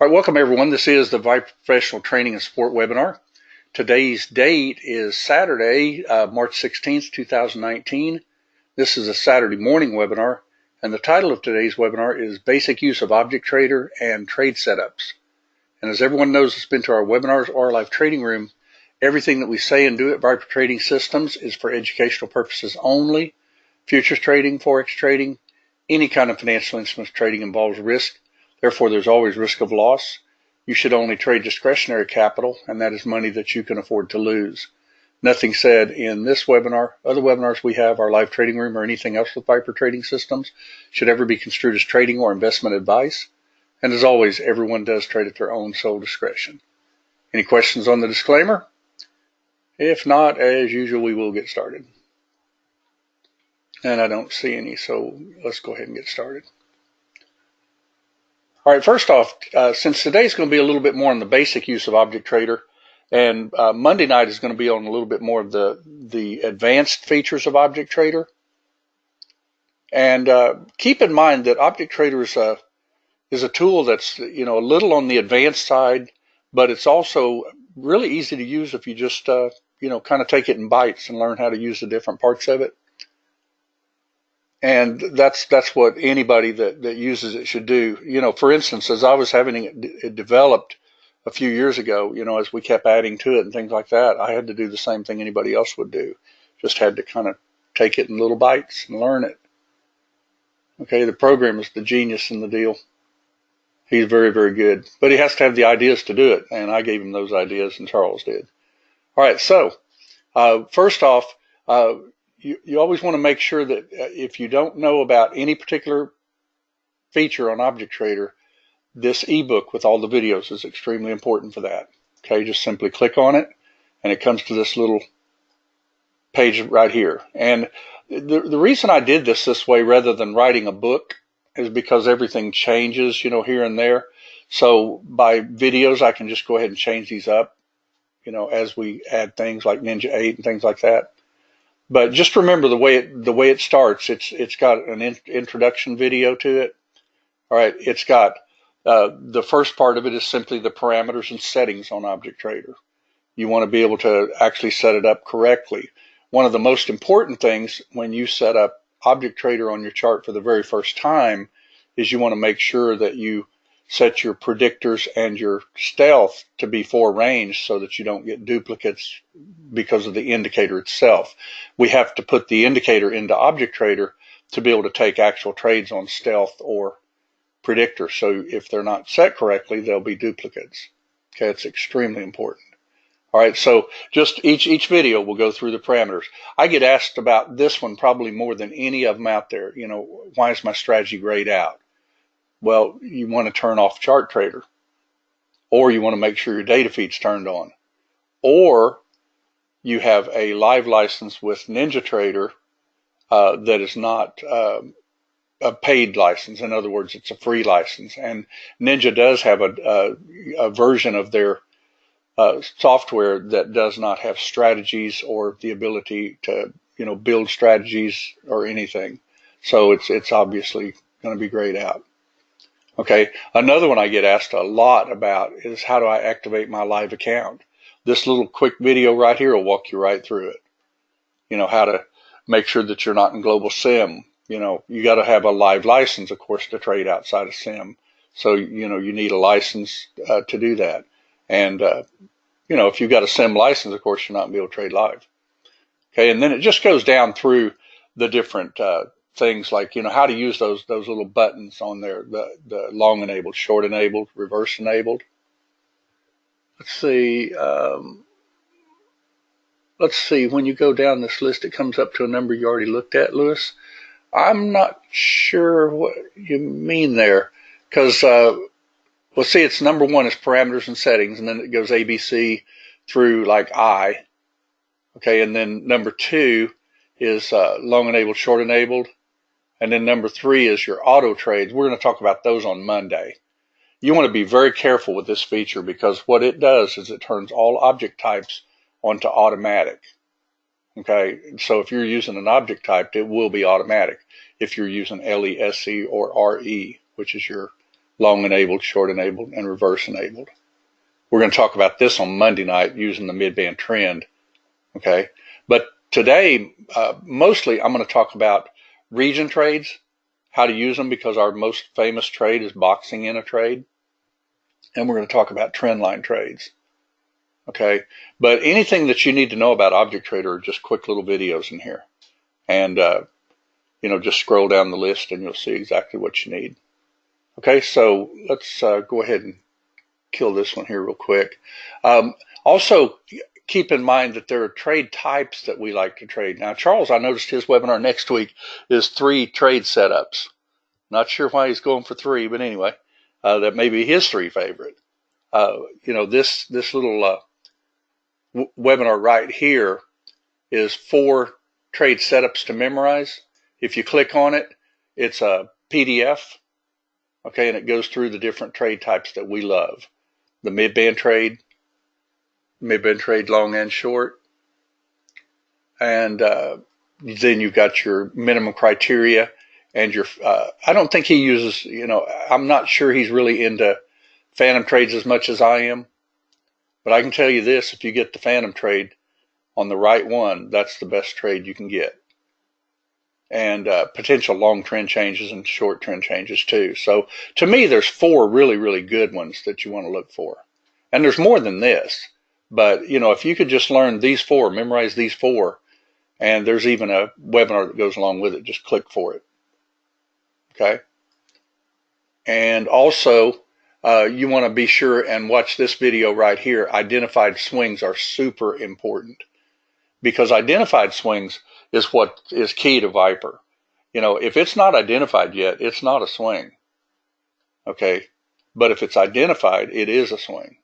All right, welcome everyone. This is the Viper Professional Training and Support webinar. Today's date is Saturday, March 16th, 2019. This is a Saturday morning webinar, and the title of today's webinar is Basic Use of ObjectTrader and Trade Setups. And as everyone knows that's been to our webinars or our live trading room, everything that we say and do at Viper Trading Systems is for educational purposes only. Futures trading, forex trading, any kind of financial instruments trading involves risk. Therefore, there's always risk of loss. You should only trade discretionary capital, and that is money that you can afford to lose. Nothing said in this webinar, other webinars we have, our live trading room, or anything else with Viper Trading Systems should ever be construed as trading or investment advice. And as always, everyone does trade at their own sole discretion. Any questions on the disclaimer? If not, as usual, we will get started. And I don't see any, so let's go ahead and get started. All right, first off, since today's going to be a little bit more on the basic use of ObjectTrader, and Monday night is going to be on a little bit more of the advanced features of ObjectTrader. And keep in mind that ObjectTrader is a tool that's a little on the advanced side, but it's also really easy to use if you just kind of take it in bites and learn how to use the different parts of it. And that's what anybody that uses it should do. For instance, as I was having it developed a few years ago, as we kept adding to it and things like that, I had to do the same thing anybody else would do. Just had to kind of take it in little bites and learn it. Okay, the programmer is the genius in the deal. He's very, very good. But he has to have the ideas to do it, and I gave him those ideas, and Charles did. All right, so first off, you always want to make sure that if you don't know about any particular feature on ObjectTrader, this ebook with all the videos is extremely important for that. Okay, just simply click on it, and it comes to this little page right here. And the reason I did this way rather than writing a book is because everything changes, here and there. So by videos, I can just go ahead and change these up, as we add things like Ninja 8 and things like that. But just remember the way it starts. It's got an introduction video to it. All right, it's got the first part of it is simply the parameters and settings on ObjectTrader. You want to be able to actually set it up correctly. One of the most important things when you set up ObjectTrader on your chart for the very first time is you want to make sure that you set your predictors and your stealth to be four-range so that you don't get duplicates because of the indicator itself. We have to put the indicator into ObjectTrader to be able to take actual trades on stealth or predictor. So if they're not set correctly, there'll be duplicates. Okay, it's extremely important. All right, so just each video will go through the parameters. I get asked about this one probably more than any of them out there. Why is my strategy grayed out? Well, you want to turn off ChartTrader, or you want to make sure your data feed's turned on, or you have a live license with NinjaTrader that is not a paid license. In other words, it's a free license. And Ninja does have a version of their software that does not have strategies or the ability to build strategies or anything. So it's obviously going to be grayed out. Okay, another one I get asked a lot about is how do I activate my live account? This little quick video right here will walk you right through it. How to make sure that you're not in global sim. You got to have a live license, of course, to trade outside of sim. So, you need a license to do that. And, if you've got a sim license, of course, you're not going to be able to trade live. Okay, and then it just goes down through the different things like, how to use those little buttons on there, the long enabled, short enabled, reverse enabled. Let's see. When you go down this list, it comes up to a number you already looked at, Lewis. I'm not sure what you mean there, because, it's number one is parameters and settings, and then it goes ABC through like I. Okay, and then number two is long enabled, short enabled. And then number three is your auto trades. We're going to talk about those on Monday. You want to be very careful with this feature because what it does is it turns all object types onto automatic. Okay, so if you're using an object type, it will be automatic. If you're using LE, SE, or RE, which is your long enabled, short enabled, and reverse enabled. We're going to talk about this on Monday night using the mid-band trend. Okay, but today, mostly I'm going to talk about region trades, how to use them, because our most famous trade is boxing in a trade. And we're going to talk about trend line trades. Okay, but anything that you need to know about ObjectTrader are just quick little videos in here. And, just scroll down the list and you'll see exactly what you need. Okay, so let's go ahead and kill this one here real quick. Also, keep in mind that there are trade types that we like to trade. Now, Charles, I noticed his webinar next week is 3 trade setups. Not sure why he's going for 3, but anyway, that may be his 3 favorite. This little webinar right here is 4 trade setups to memorize. If you click on it, it's a PDF, okay, and it goes through the different trade types that we love. The mid-band trade long and short, and then you've got your minimum criteria and your, I don't think he uses, I'm not sure he's really into phantom trades as much as I am, but I can tell you this, if you get the phantom trade on the right one, that's the best trade you can get. And potential long trend changes and short trend changes too. So to me, there's 4 really, really good ones that you want to look for. And there's more than this, but if you could just learn these 4, memorize these 4, and there's even a webinar that goes along with it, just click for it. Okay. And also, you want to be sure and watch this video right here. Identified swings are super important, because identified swings is what is key to Viper. If it's not identified yet, it's not a swing. Okay. But if it's identified, it is a swing.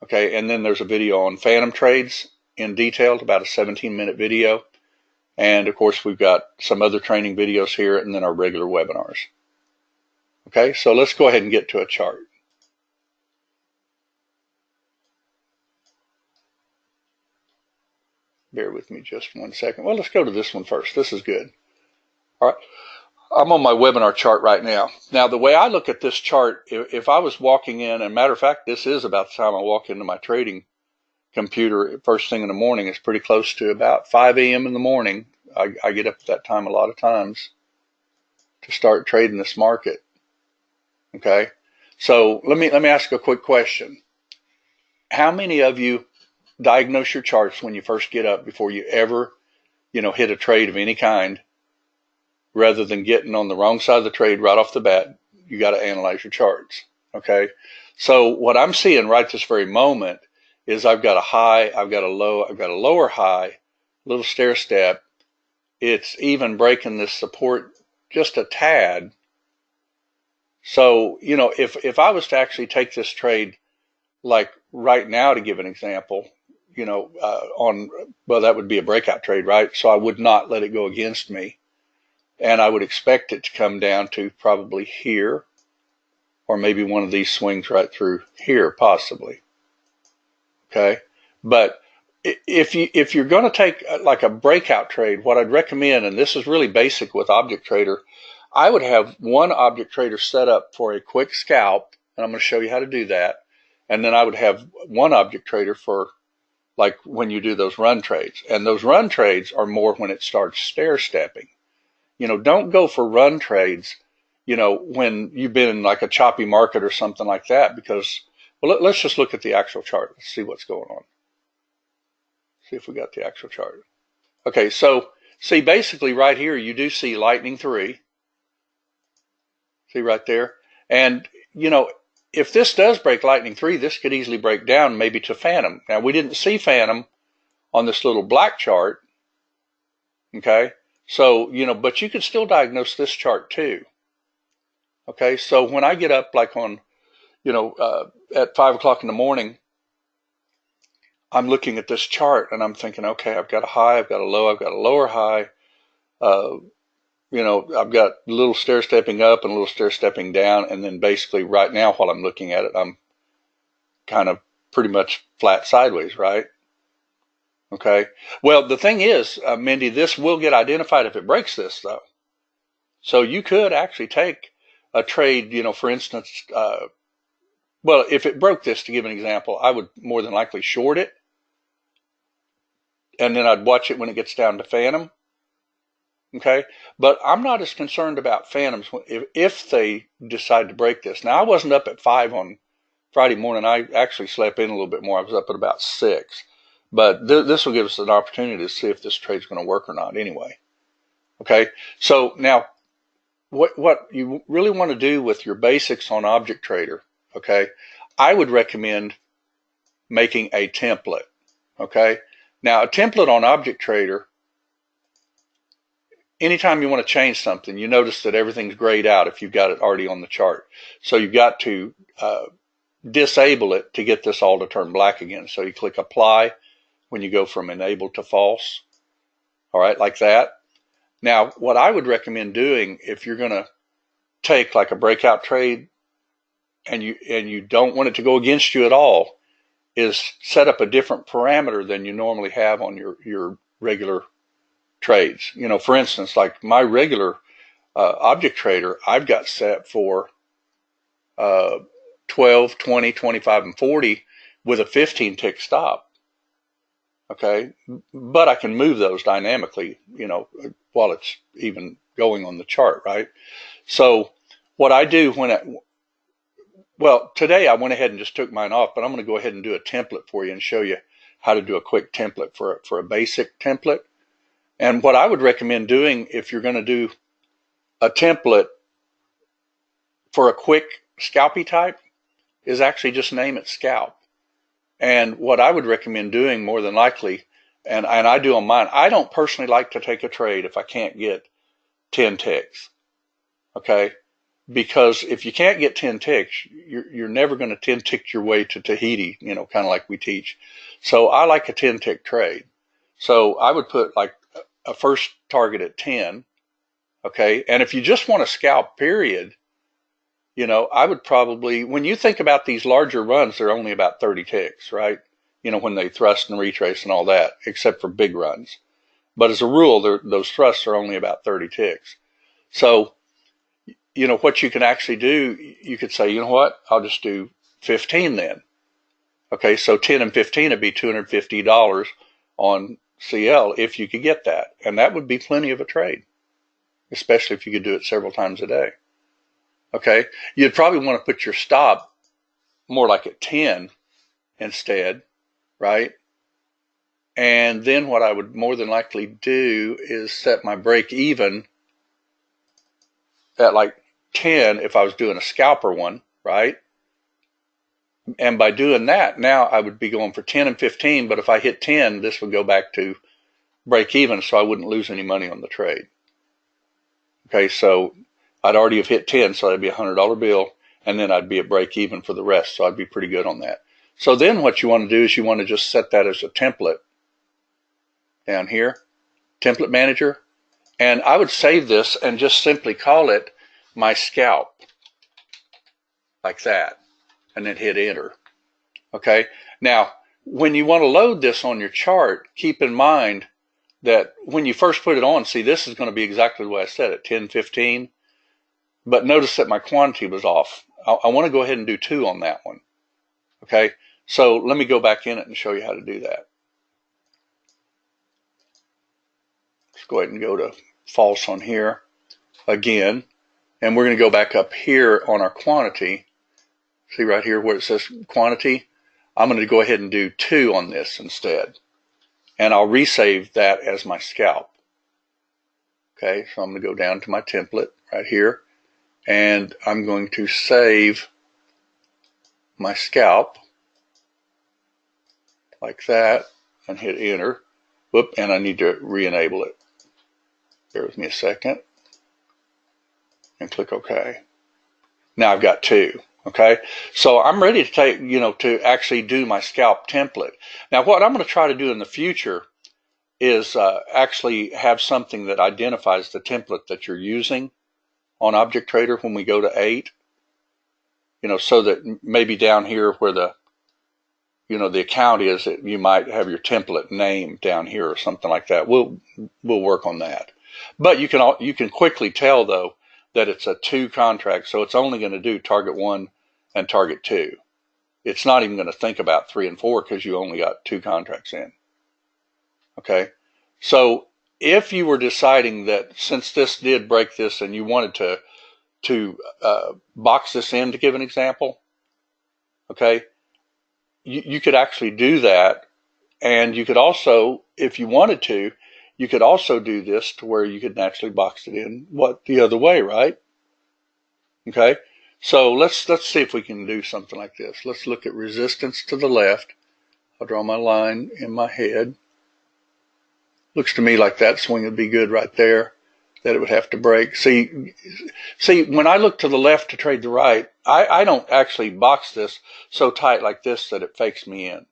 Okay. And then there's a video on phantom trades in detail, about a 17-minute video. And of course, we've got some other training videos here, and then our regular webinars. Okay. So let's go ahead and get to a chart. Bear with me just 1 second. Well, let's go to this one first. This is good. All right. I'm on my webinar chart right now. Now, the way I look at this chart, if I was walking in, and matter of fact, this is about the time I walk into my trading computer first thing in the morning. It's pretty close to about 5 a.m. in the morning. I get up at that time a lot of times to start trading this market. Okay. So let me ask a quick question. How many of you diagnose your charts when you first get up before you ever, hit a trade of any kind? Rather than getting on the wrong side of the trade right off the bat, you got to analyze your charts. Okay. So what I'm seeing right this very moment is I've got a high, I've got a low, I've got a lower high, little stair step. It's even breaking this support just a tad. So, if I was to actually take this trade, like right now, to give an example, that would be a breakout trade, right? So I would not let it go against me. And I would expect it to come down to probably here, or maybe one of these swings right through here, possibly. Okay. But if you're going to take like a breakout trade, what I'd recommend, and this is really basic with ObjectTrader, I would have one ObjectTrader set up for a quick scalp, and I'm going to show you how to do that. And then I would have one ObjectTrader for like when you do those run trades. And those run trades are more when it starts stair stepping. Don't go for run trades, when you've been in like a choppy market or something like that, because, well, let's just look at the actual chart. Let's see what's going on. See if we got the actual chart. Okay. So see, basically right here, you do see lightning 3. See right there. And, if this does break lightning 3, this could easily break down maybe to phantom. Now, we didn't see phantom on this little black chart. Okay. So, but you could still diagnose this chart too. Okay. So when I get up like on, at 5 o'clock in the morning, I'm looking at this chart and I'm thinking, okay, I've got a high, I've got a low, I've got a lower high. I've got a little stair stepping up and a little stair stepping down. And then basically right now, while I'm looking at it, I'm kind of pretty much flat sideways, right? Okay. Well, the thing is, Mindy, this will get identified if it breaks this, though. So you could actually take a trade, for instance, well, if it broke this, to give an example, I would more than likely short it, and then I'd watch it when it gets down to phantom. Okay, but I'm not as concerned about phantoms if they decide to break this. Now, I wasn't up at 5 on Friday morning. I actually slept in a little bit more. I was up at about 6, but this will give us an opportunity to see if this trade's going to work or not anyway. Okay, so now what you really want to do with your basics on Object Trader, okay, I would recommend making a template. Okay, now a template on Object Trader, anytime you want to change something, you notice that everything's grayed out if you've got it already on the chart. So you've got to disable it to get this all to turn black again. So you click apply when you go from enabled to false. All right, like that. Now, what I would recommend doing if you're going to take like a breakout trade and you don't want it to go against you at all is set up a different parameter than you normally have on your regular trades. For instance, like my regular Object Trader, I've got set for 12, 20, 25, and 40 with a 15 tick stop. Okay, but I can move those dynamically, while it's even going on the chart, right? So what I do well, today I went ahead and just took mine off, but I'm going to go ahead and do a template for you and show you how to do a quick template for a basic template. And what I would recommend doing if you're going to do a template for a quick scalpy type is actually just name it scalp. And what I would recommend doing more than likely, and I do on mine, I don't personally like to take a trade if I can't get 10 ticks. Okay? Because if you can't get 10 ticks, you're never going to 10 tick your way to Tahiti, kind of like we teach. So I like a 10 tick trade. So I would put like a first target at 10. Okay? And if you just want to scalp, period, I would probably, when you think about these larger runs, they're only about 30 ticks, right? When they thrust and retrace and all that, except for big runs. But as a rule, those thrusts are only about 30 ticks. So, what you can actually do, you could say, what, I'll just do 15 then. Okay, so 10 and 15 would be $250 on CL if you could get that. And that would be plenty of a trade, especially if you could do it several times a day. Okay, you'd probably want to put your stop more like at 10 instead, right? And then what I would more than likely do is set my break even at like 10 if I was doing a scalper one, right? And by doing that, now I would be going for 10 and 15, but if I hit 10, this would go back to break even, so I wouldn't lose any money on the trade. Okay, so I'd already have hit 10, so that'd be a $100 bill, and then I'd be at break even for the rest, so I'd be pretty good on that. So then what you want to do is you want to just set that as a template down here, template manager, and I would save this and just simply call it my scalp, like that, and then hit enter. Okay, now when you want to load this on your chart, keep in mind that when you first put it on, see, this is going to be exactly the way I said it, 10, 15. But notice that my quantity was off. I want to go ahead and do 2 on that one. Okay, so let me go back in it and show you how to do that. Let's go ahead and go to false on here again. And we're going to go back up here on our quantity. See right here where it says quantity? I'm going to go ahead and do 2 on this instead. And I'll resave that as my scalp. Okay, so I'm going to go down to my template right here. And I'm going to save my scalp like that and hit enter. Whoop, and I need to re-enable it. Bear with me a second. And click OK. Now I've got 2. Okay, so I'm ready to take, to actually do my scalp template. Now what I'm going to try to do in the future is actually have something that identifies the template that you're using on Object Trader when we go to 8, so that maybe down here where the, the account is, that you might have your template name down here or something like that. We'll work on that. But you can quickly tell though that it's a 2 contract, so it's only going to do target 1 and target 2. It's not even going to think about 3 and 4 because you only got 2 contracts in. Okay, so if you were deciding that since this did break this and you wanted to box this in, to give an example, okay, you could actually do that. And you could also, if you wanted to, you could also do this to where you could naturally box it in the other way, right? Okay, so let's see if we can do something like this. Let's look at resistance to the left. I'll draw my line in my head. Looks to me like that swing would be good right there, that it would have to break. See, when I look to the left to trade the right, I don't actually box this so tight like this that it fakes me in.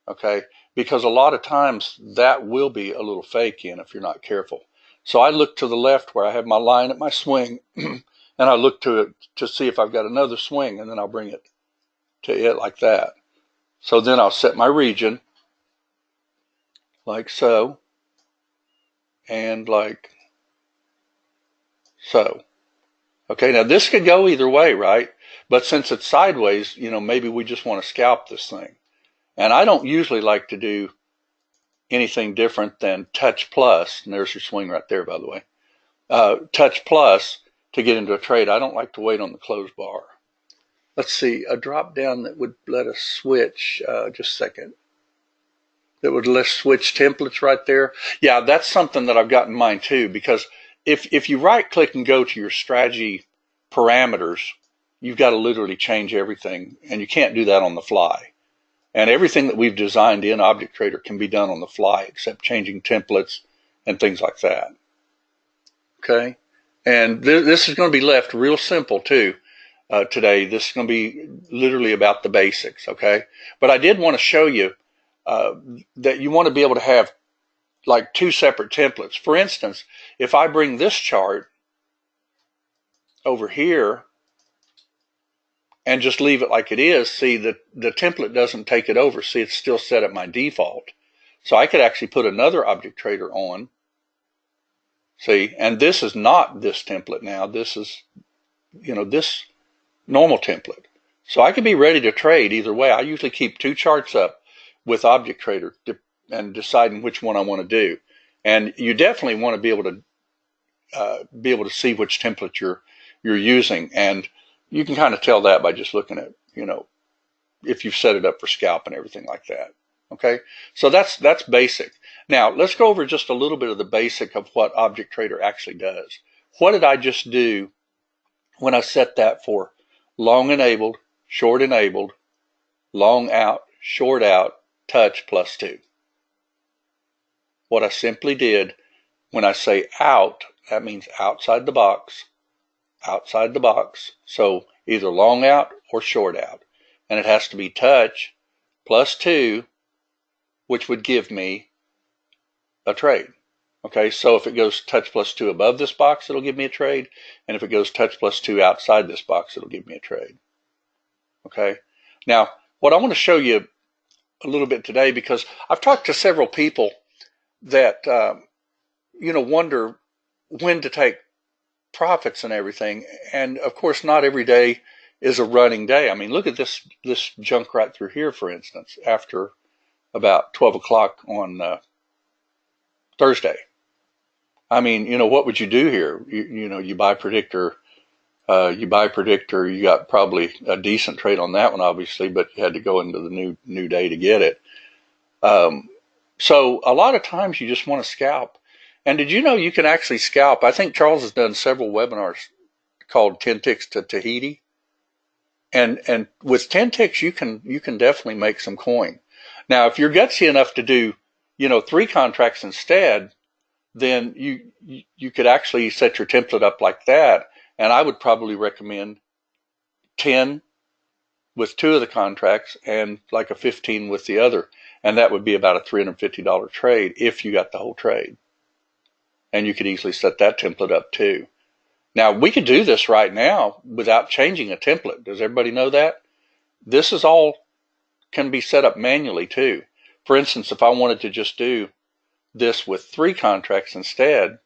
Okay, because a lot of times that will be a little fake in if you're not careful. So I look to the left where I have my line at my swing, and I look to it to see if I've got another swing, and then I'll bring it to it like that. So then I'll set my region like so, and like so. Okay, now this could go either way, right? But since it's sideways, maybe we just want to scalp this thing. And I don't usually like to do anything different than touch plus, and there's your swing right there, by the way, touch plus to get into a trade. I don't like to wait on the close bar. Let's see, a drop down that would let us switch, just a second, that would let us switch templates right there. Yeah, that's something that I've got in mind too, because if you right click and go to your strategy parameters, you've got to literally change everything, and you can't do that on the fly. And everything that we've designed in Object Trader can be done on the fly, except changing templates and things like that. Okay, and this is going to be left real simple too today. This is going to be literally about the basics. Okay, but I did want to show you that you want to be able to have like 2 separate templates. For instance, if I bring this chart over here and just leave it like it is, see, the template doesn't take it over. See, it's still set at my default. So I could actually put another Object Trader on. See, and this is not this template now. This is, this normal template. So I could be ready to trade either way. I usually keep 2 charts up with Object Trader and deciding which one I want to do. And you definitely want to be able to see which template you're using. And you can kind of tell that by just looking at, if you've set it up for scalp and everything like that. Okay, so that's basic. Now let's go over just a little bit of the basic of what Object Trader actually does. What did I just do when I set that for long enabled, short enabled, long out, short out, touch plus 2? What I simply did, when I say out, that means outside the box. Outside the box, so either long out or short out, and it has to be touch plus 2, which would give me a trade. Okay, so if it goes touch plus 2 above this box, it'll give me a trade, and if it goes touch plus 2 outside this box, it'll give me a trade. Okay, now what I want to show you a little bit today, because I've talked to several people that wonder when to take profits and everything, and of course not every day is a running day. I mean, look at this junk right through here, for instance, after about 12 o'clock on Thursday. I mean, what would you do here? You buy predictor, you got probably a decent trade on that one, obviously, but you had to go into the new day to get it. So a lot of times you just want to scalp. And did you know you can actually scalp? I think Charles has done several webinars called 10 ticks to Tahiti. And with 10 ticks, you can definitely make some coin. Now, if you're gutsy enough to do, 3 contracts instead, then you could actually set your template up like that. And I would probably recommend 10 with 2 of the contracts and like a 15 with the other. And that would be about a $350 trade if you got the whole trade. And you could easily set that template up too. Now, we could do this right now without changing a template. Does everybody know that? This is all can be set up manually too. For instance, if I wanted to just do this with 3 contracts instead,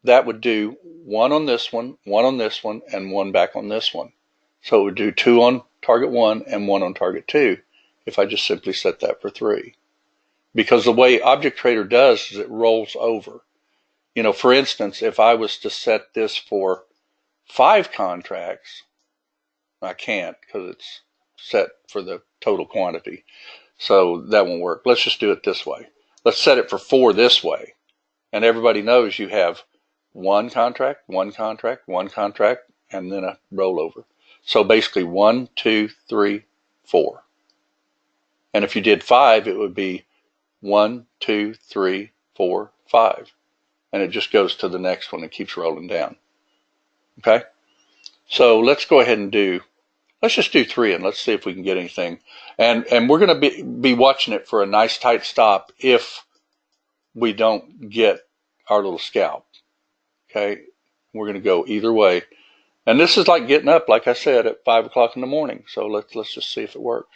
that would do one on this one on this one, and one back on this one. So it would do 2 on target 1 and 1 on target 2 if I just simply set that for 3. Because the way Object Trader does is it rolls over. You know, for instance, if I was to set this for 5 contracts, I can't because it's set for the total quantity. So that won't work. Let's just do it this way. Let's set it for 4 this way. And everybody knows you have 1 contract, 1 contract, 1 contract, and then a rollover. So basically 1, 2, 3, 4. And if you did 5, it would be 1, 2, 3, 4, 5. And it just goes to the next one and keeps rolling down. Okay? So let's go ahead and let's just do 3 and let's see if we can get anything. And we're going to be watching it for a nice tight stop if we don't get our little scalp. Okay? We're going to go either way. And this is like getting up, like I said, at 5 o'clock in the morning. So let's just see if it works.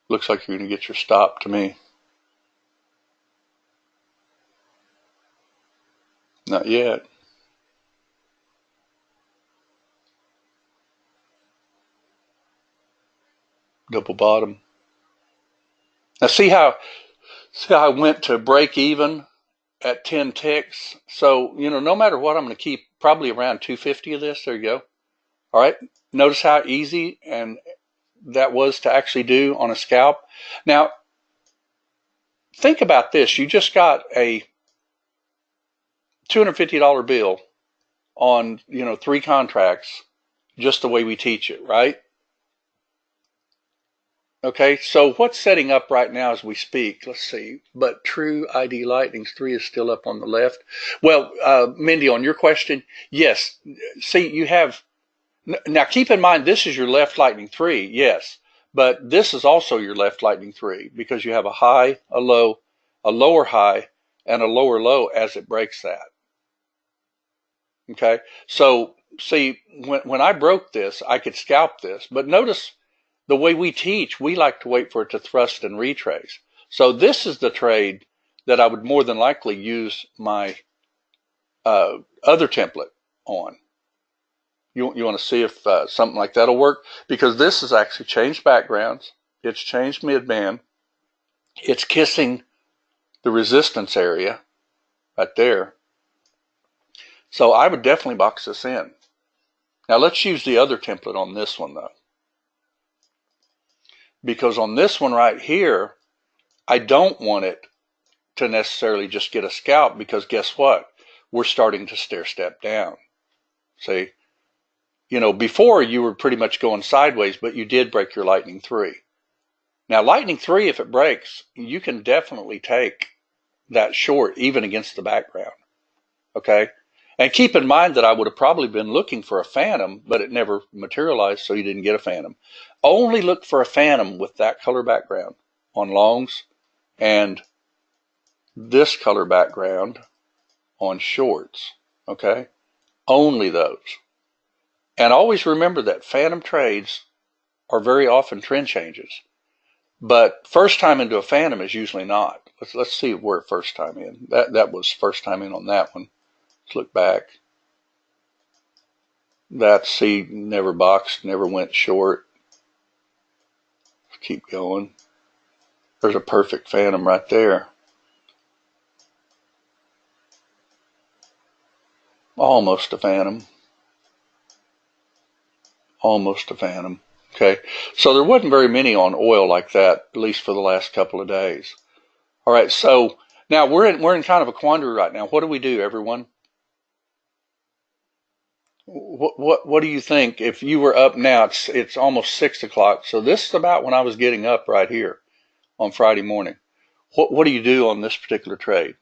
Looks like you're going to get your stop to me. Not yet. Double bottom. Now see how I went to break even at 10 ticks. So, you know, no matter what, I'm going to keep probably around 250 of this. There you go. All right. Notice how easy and that was to actually do on a scalp. Now, think about this. You just got a $250 bill on, you know, 3 contracts, just the way we teach it, right? Okay, so what's setting up right now as we speak? Let's see. But True ID Lightnings 3 is still up on the left. Well, Mindy, on your question, yes. See, you have, now keep in mind, this is your left Lightning 3, yes. But this is also your left Lightning 3 because you have a high, a low, a lower high, and a lower low as it breaks that. Okay, so see, when I broke this, I could scalp this. But notice the way we teach, we like to wait for it to thrust and retrace. So this is the trade that I would more than likely use my other template on. You want to see if something like that will work? Because this has actually changed backgrounds. It's changed mid-band. It's kissing the resistance area right there. So I would definitely box this in. Now let's use the other template on this one though. Because on this one right here, I don't want it to necessarily just get a scalp because guess what? We're starting to stair step down. See? You know, before you were pretty much going sideways, but you did break your Lightning 3. Now Lightning 3, if it breaks, you can definitely take that short even against the background. Okay? And keep in mind that I would have probably been looking for a phantom, but it never materialized, so you didn't get a phantom. Only look for a phantom with that color background on longs and this color background on shorts. Okay? Only those. And always remember that phantom trades are very often trend changes. But first time into a phantom is usually not. Let's see where first time in. That was first time in on that one. Let's look back. That C never boxed, never went short. Keep going. There's a perfect phantom right there. Almost a phantom. Almost a phantom. Okay, so there wasn't very many on oil like that, at least for the last couple of days. All right, so now we're in kind of a quandary right now. What do we do, everyone? What do you think? If you were up now, it's almost 6 o'clock. So this is about when I was getting up right here on Friday morning. What do you do on this particular trade?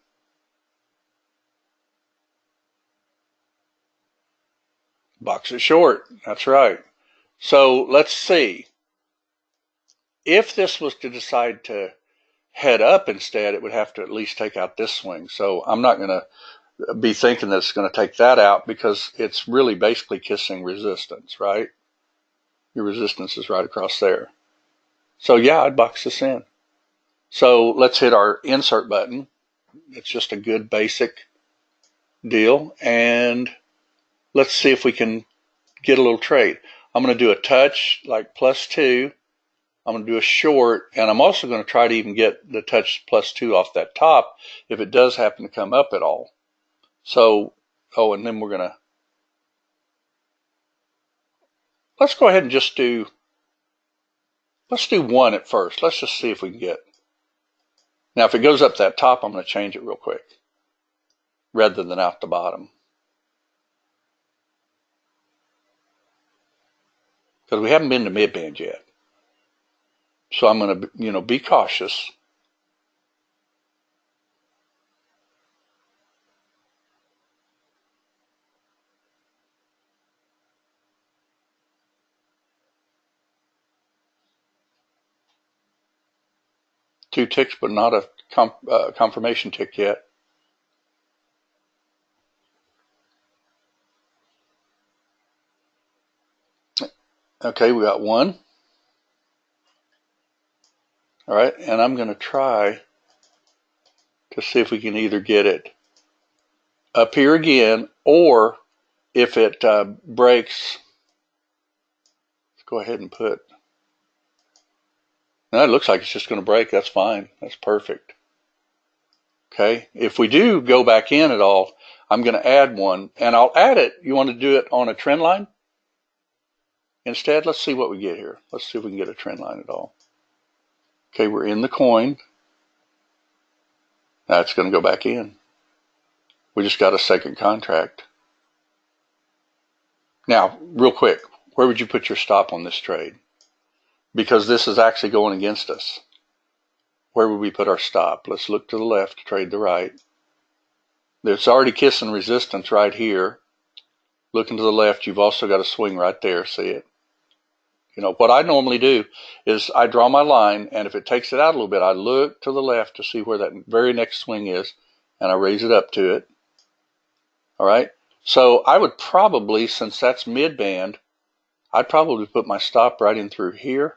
Box it short. That's right. So let's see. If this was to decide to head up instead, it would have to at least take out this swing. So I'm not going to be thinking that it's going to take that out, because it's really basically kissing resistance, right? Your resistance is right across there. So yeah, I'd box this in. So let's hit our insert button. It's just a good basic deal. And let's see if we can get a little trade. I'm going to do a touch like +2. I'm going to do a short, and I'm also going to try to even get the touch +2 off that top if it does happen to come up at all. So, oh, and then we're going to, let's go ahead and just do, let's do 1 at first. Let's just see if we can get. Now, if it goes up that top, I'm going to change it real quick rather than out the bottom, because we haven't been to mid-band yet. So I'm going to, be cautious. Two ticks, but not a confirmation tick yet. Okay, we got 1. All right, and I'm going to try to see if we can either get it up here again, or if it breaks, let's go ahead and put, now it looks like it's just going to break. That's fine. That's perfect. Okay, if we do go back in at all, I'm going to add 1, and I'll add it. You want to do it on a trend line instead? Let's see what we get here. Let's see if we can get a trend line at all. Okay, we're in the coin. Now it's going to go back in. We just got a second contract. Now, real quick, where would you put your stop on this trade? Because this is actually going against us. Where would we put our stop? Let's look to the left, trade the right. It's already kissing resistance right here. Looking to the left, you've also got a swing right there. See it? What I normally do is I draw my line, and if it takes it out a little bit, I look to the left to see where that very next swing is, and I raise it up to it. All right? So I would probably, since that's mid-band, I'd probably put my stop right in through here,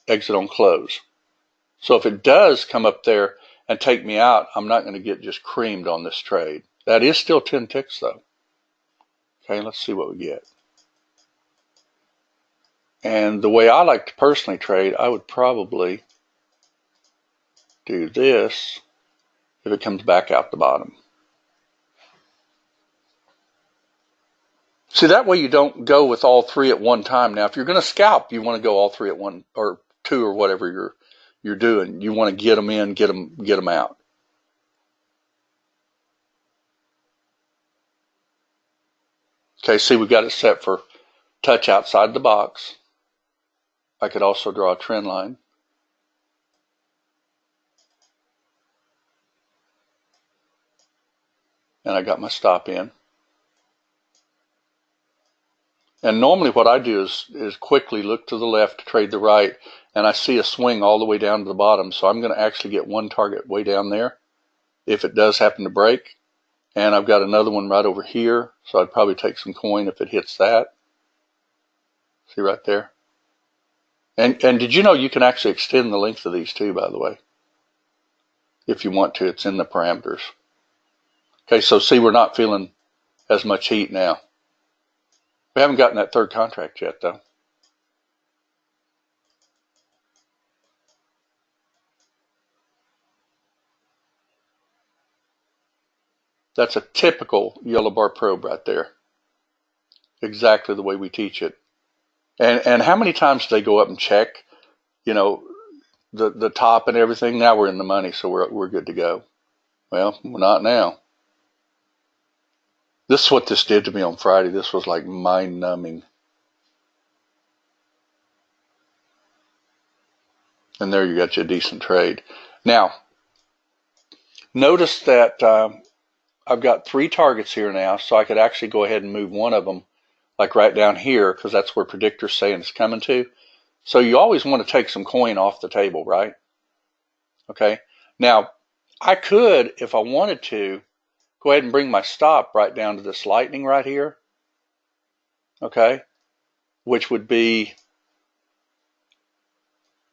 exit on close. So if it does come up there and take me out, I'm not going to get just creamed on this trade. That is still 10 ticks, though. Okay, let's see what we get. And the way I like to personally trade, I would probably do this if it comes back out the bottom. See, that way you don't go with all 3 at one time. Now, if you're going to scalp, you want to go all 3 at one, or 2, or whatever you're doing. You want to get them in, get them out. Okay, see, we've got it set for touch outside the box. I could also draw a trend line. And I got my stop in. And normally what I do is quickly look to the left, trade the right, and I see a swing all the way down to the bottom. So I'm going to actually get one target way down there if it does happen to break. And I've got another one right over here. So I'd probably take some coin if it hits that. See right there? And did you know you can actually extend the length of these too, by the way? If you want to, it's in the parameters. Okay, so see, we're not feeling as much heat now. We haven't gotten that third contract yet, though. That's a typical yellow bar probe right there. Exactly the way we teach it. And how many times do they go up and check, the top and everything? Now we're in the money, so we're good to go. Well, we're not now. This is what this did to me on Friday. This was like mind-numbing. And there you got you a decent trade. Now, notice that I've got 3 targets here now, so I could actually go ahead and move one of them like right down here, because that's where predictor's saying it's coming to. So you always want to take some coin off the table, right? Okay. Now, I could, if I wanted to, go ahead and bring my stop right down to this lightning right here. Okay. Which would be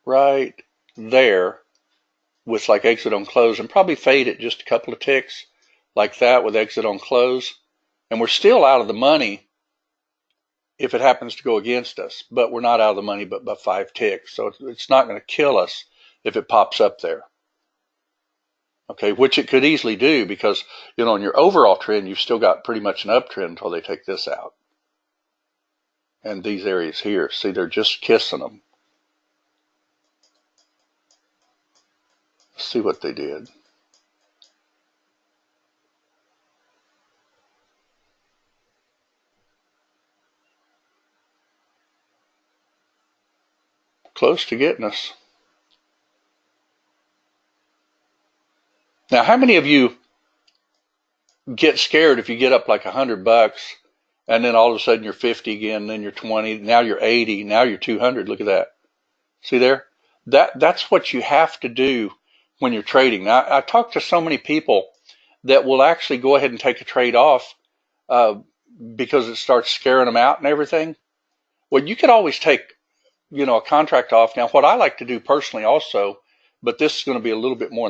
right there with like exit on close, and probably fade it just a couple of ticks like that with exit on close. And we're still out of the money if it happens to go against us, but we're not out of the money but by 5 ticks. So it's not going to kill us if it pops up there. Okay, which it could easily do because, you know, in your overall trend, you've still got pretty much an uptrend until they take this out. And these areas here, see, they're just kissing them. Let's see what they did. Close to getting us. Now, how many of you get scared if you get up like $100 and then all of a sudden you're 50 again, then you're 20, now you're 80, now you're 200? Look at that. See there? That's what you have to do when you're trading. Now, I talk to so many people that will actually go ahead and take a trade off because it starts scaring them out and everything. Well, you could always take, you know, a contract off. Now, what I like to do personally also, but this is going to be a little bit more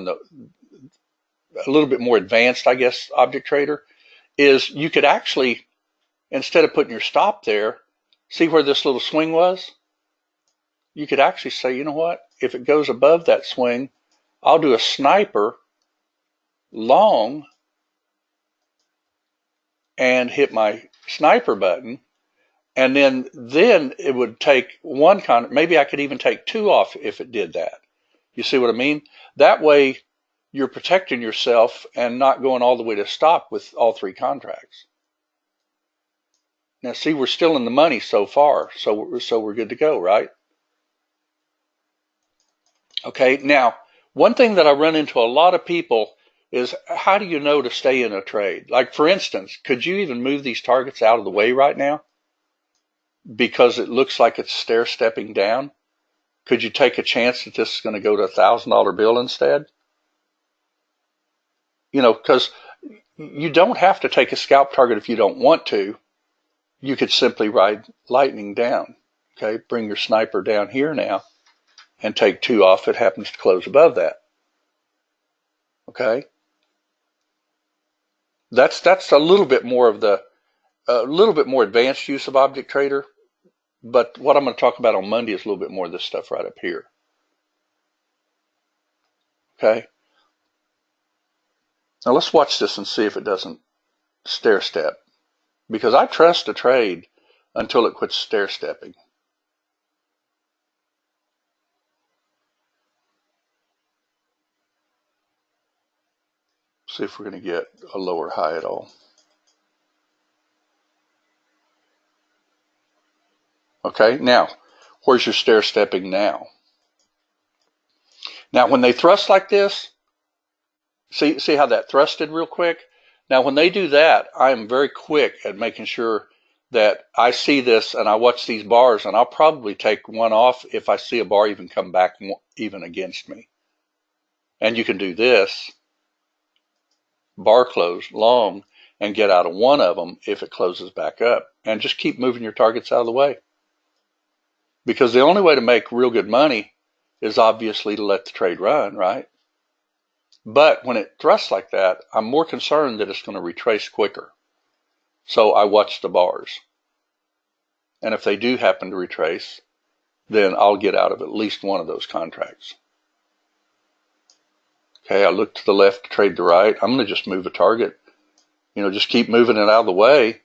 advanced, I guess, object trader, is you could actually, instead of putting your stop there, see where this little swing was? You could actually say, you know what? If it goes above that swing, I'll do a sniper long and hit my sniper button. And then it would take one contract. Maybe I could even take 2 off if it did that. You see what I mean? That way you're protecting yourself and not going all the way to stop with all 3 contracts. Now see, we're still in the money so far, so we're good to go, right? Okay, now one thing that I run into a lot of people is, how do you know to stay in a trade? Like, for instance, could you even move these targets out of the way right now because it looks like it's stair-stepping down? Could you take a chance that this is going to go to $1,000 bill instead? You know, because you don't have to take a scalp target if you don't want to. You could simply ride lightning down. Okay, bring your sniper down here now and take 2 off. It happens to close above that. Okay, that's a little bit more of the advanced use of Object Trader. But what I'm going to talk about on Monday is a little bit more of this stuff right up here. Okay, now let's watch this and see if it doesn't stair step, because I trust a trade until it quits stair stepping. See if we're going to get a lower high at all. Okay, now, where's your stair stepping now? Now, when they thrust like this, see how that thrusted real quick? Now, when they do that, I am very quick at making sure that I see this and I watch these bars, and I'll probably take 1 off if I see a bar even come back even against me. And you can do this, bar close long, and get out of 1 of them if it closes back up, and just keep moving your targets out of the way. Because the only way to make real good money is obviously to let the trade run, right? But when it thrusts like that, I'm more concerned that it's going to retrace quicker. So I watch the bars. And if they do happen to retrace, then I'll get out of at least 1 of those contracts. Okay, I look to the left to trade the right. I'm going to just move a target. You know, just keep moving it out of the way.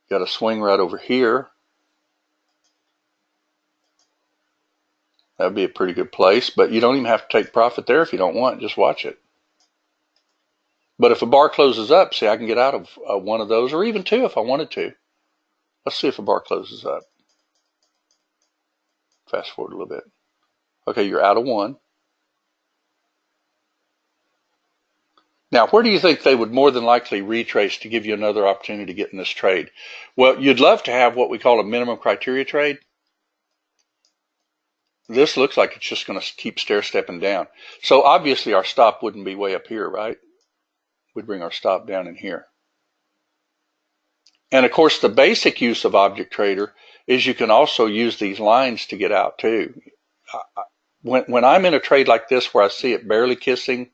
Got a swing right over here. That'd be a pretty good place, but you don't even have to take profit there if you don't want. Just watch it. But if a bar closes up, see, I can get out of 1 of those, or even 2 if I wanted to. Let's see if a bar closes up. Fast forward a little bit. Okay, you're out of 1. Now, where do you think they would more than likely retrace to give you another opportunity to get in this trade? Well, you'd love to have what we call a minimum criteria trade. this looks like it's just going to keep stair-stepping down. So obviously our stop wouldn't be way up here, right? We'd bring our stop down in here. And of course, the basic use of Object Trader is you can also use these lines to get out too. When I'm in a trade like this where I see it barely kissing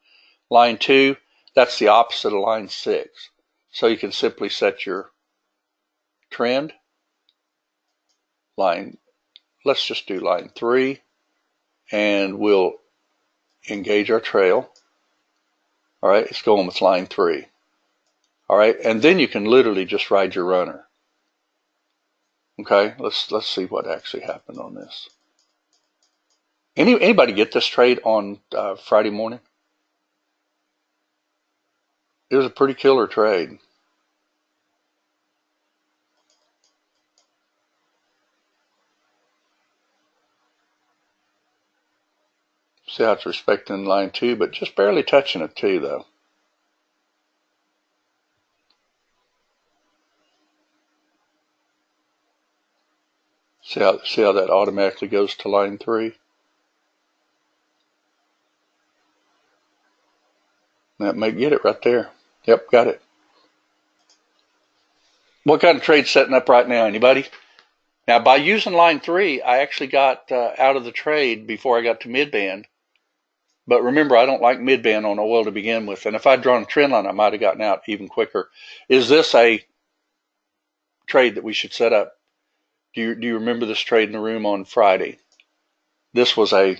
line 2, that's the opposite of line 6. So you can simply set your trend line, let's just do line 3, and we'll engage our trail. All right, it's going with line 3. All right, and then you can literally just ride your runner. Okay, let's see what actually happened on this. Anybody get this trade on Friday morning? It was a pretty killer trade. See how it's respecting line 2, but just barely touching it too, though. See how that automatically goes to line 3? That may get it right there. Yep, got it. What kind of trade's setting up right now? Anybody? Now, by using line 3, I actually got out of the trade before I got to midband. But remember, I don't like midband on oil to begin with. And if I'd drawn a trend line, I might have gotten out even quicker. Is this a trade that we should set up? Do you remember this trade in the room on Friday? This was a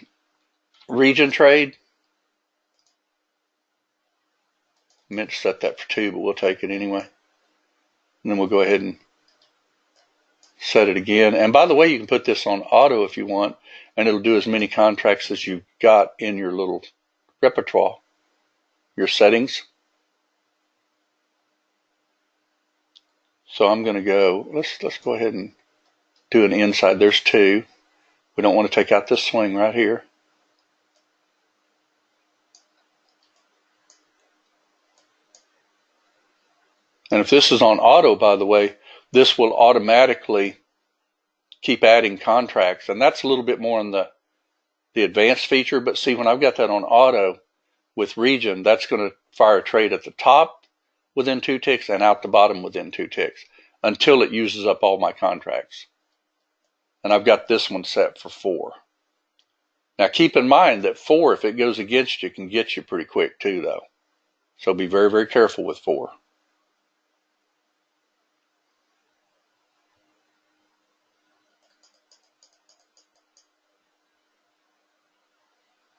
region trade. I meant to set that for 2, but we'll take it anyway. And then we'll go ahead and set it again. And by the way, you can put this on auto if you want, and it'll do as many contracts as you've got in your little repertoire, your settings. So I'm going to go, let's go ahead and do an inside. There's 2. We don't want to take out this swing right here. And if this is on auto, by the way, this will automatically keep adding contracts. And that's a little bit more on the advanced feature. But see, when I've got that on auto with region, that's going to fire a trade at the top within 2 ticks and out the bottom within 2 ticks until it uses up all my contracts. And I've got this one set for 4. Now keep in mind that 4, if it goes against you, can get you pretty quick too, though. So be very, very careful with 4.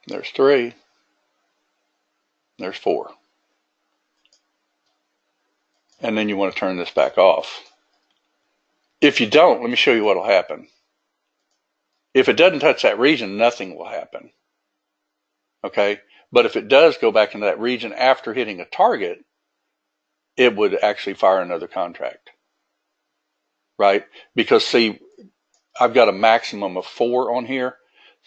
There's 3. There's 4. And then you want to turn this back off. If you don't, let me show you what will happen. If it doesn't touch that region, nothing will happen. Okay? But if it does go back into that region after hitting a target, it would actually fire another contract. Right? Because see, I've got a maximum of 4 on here.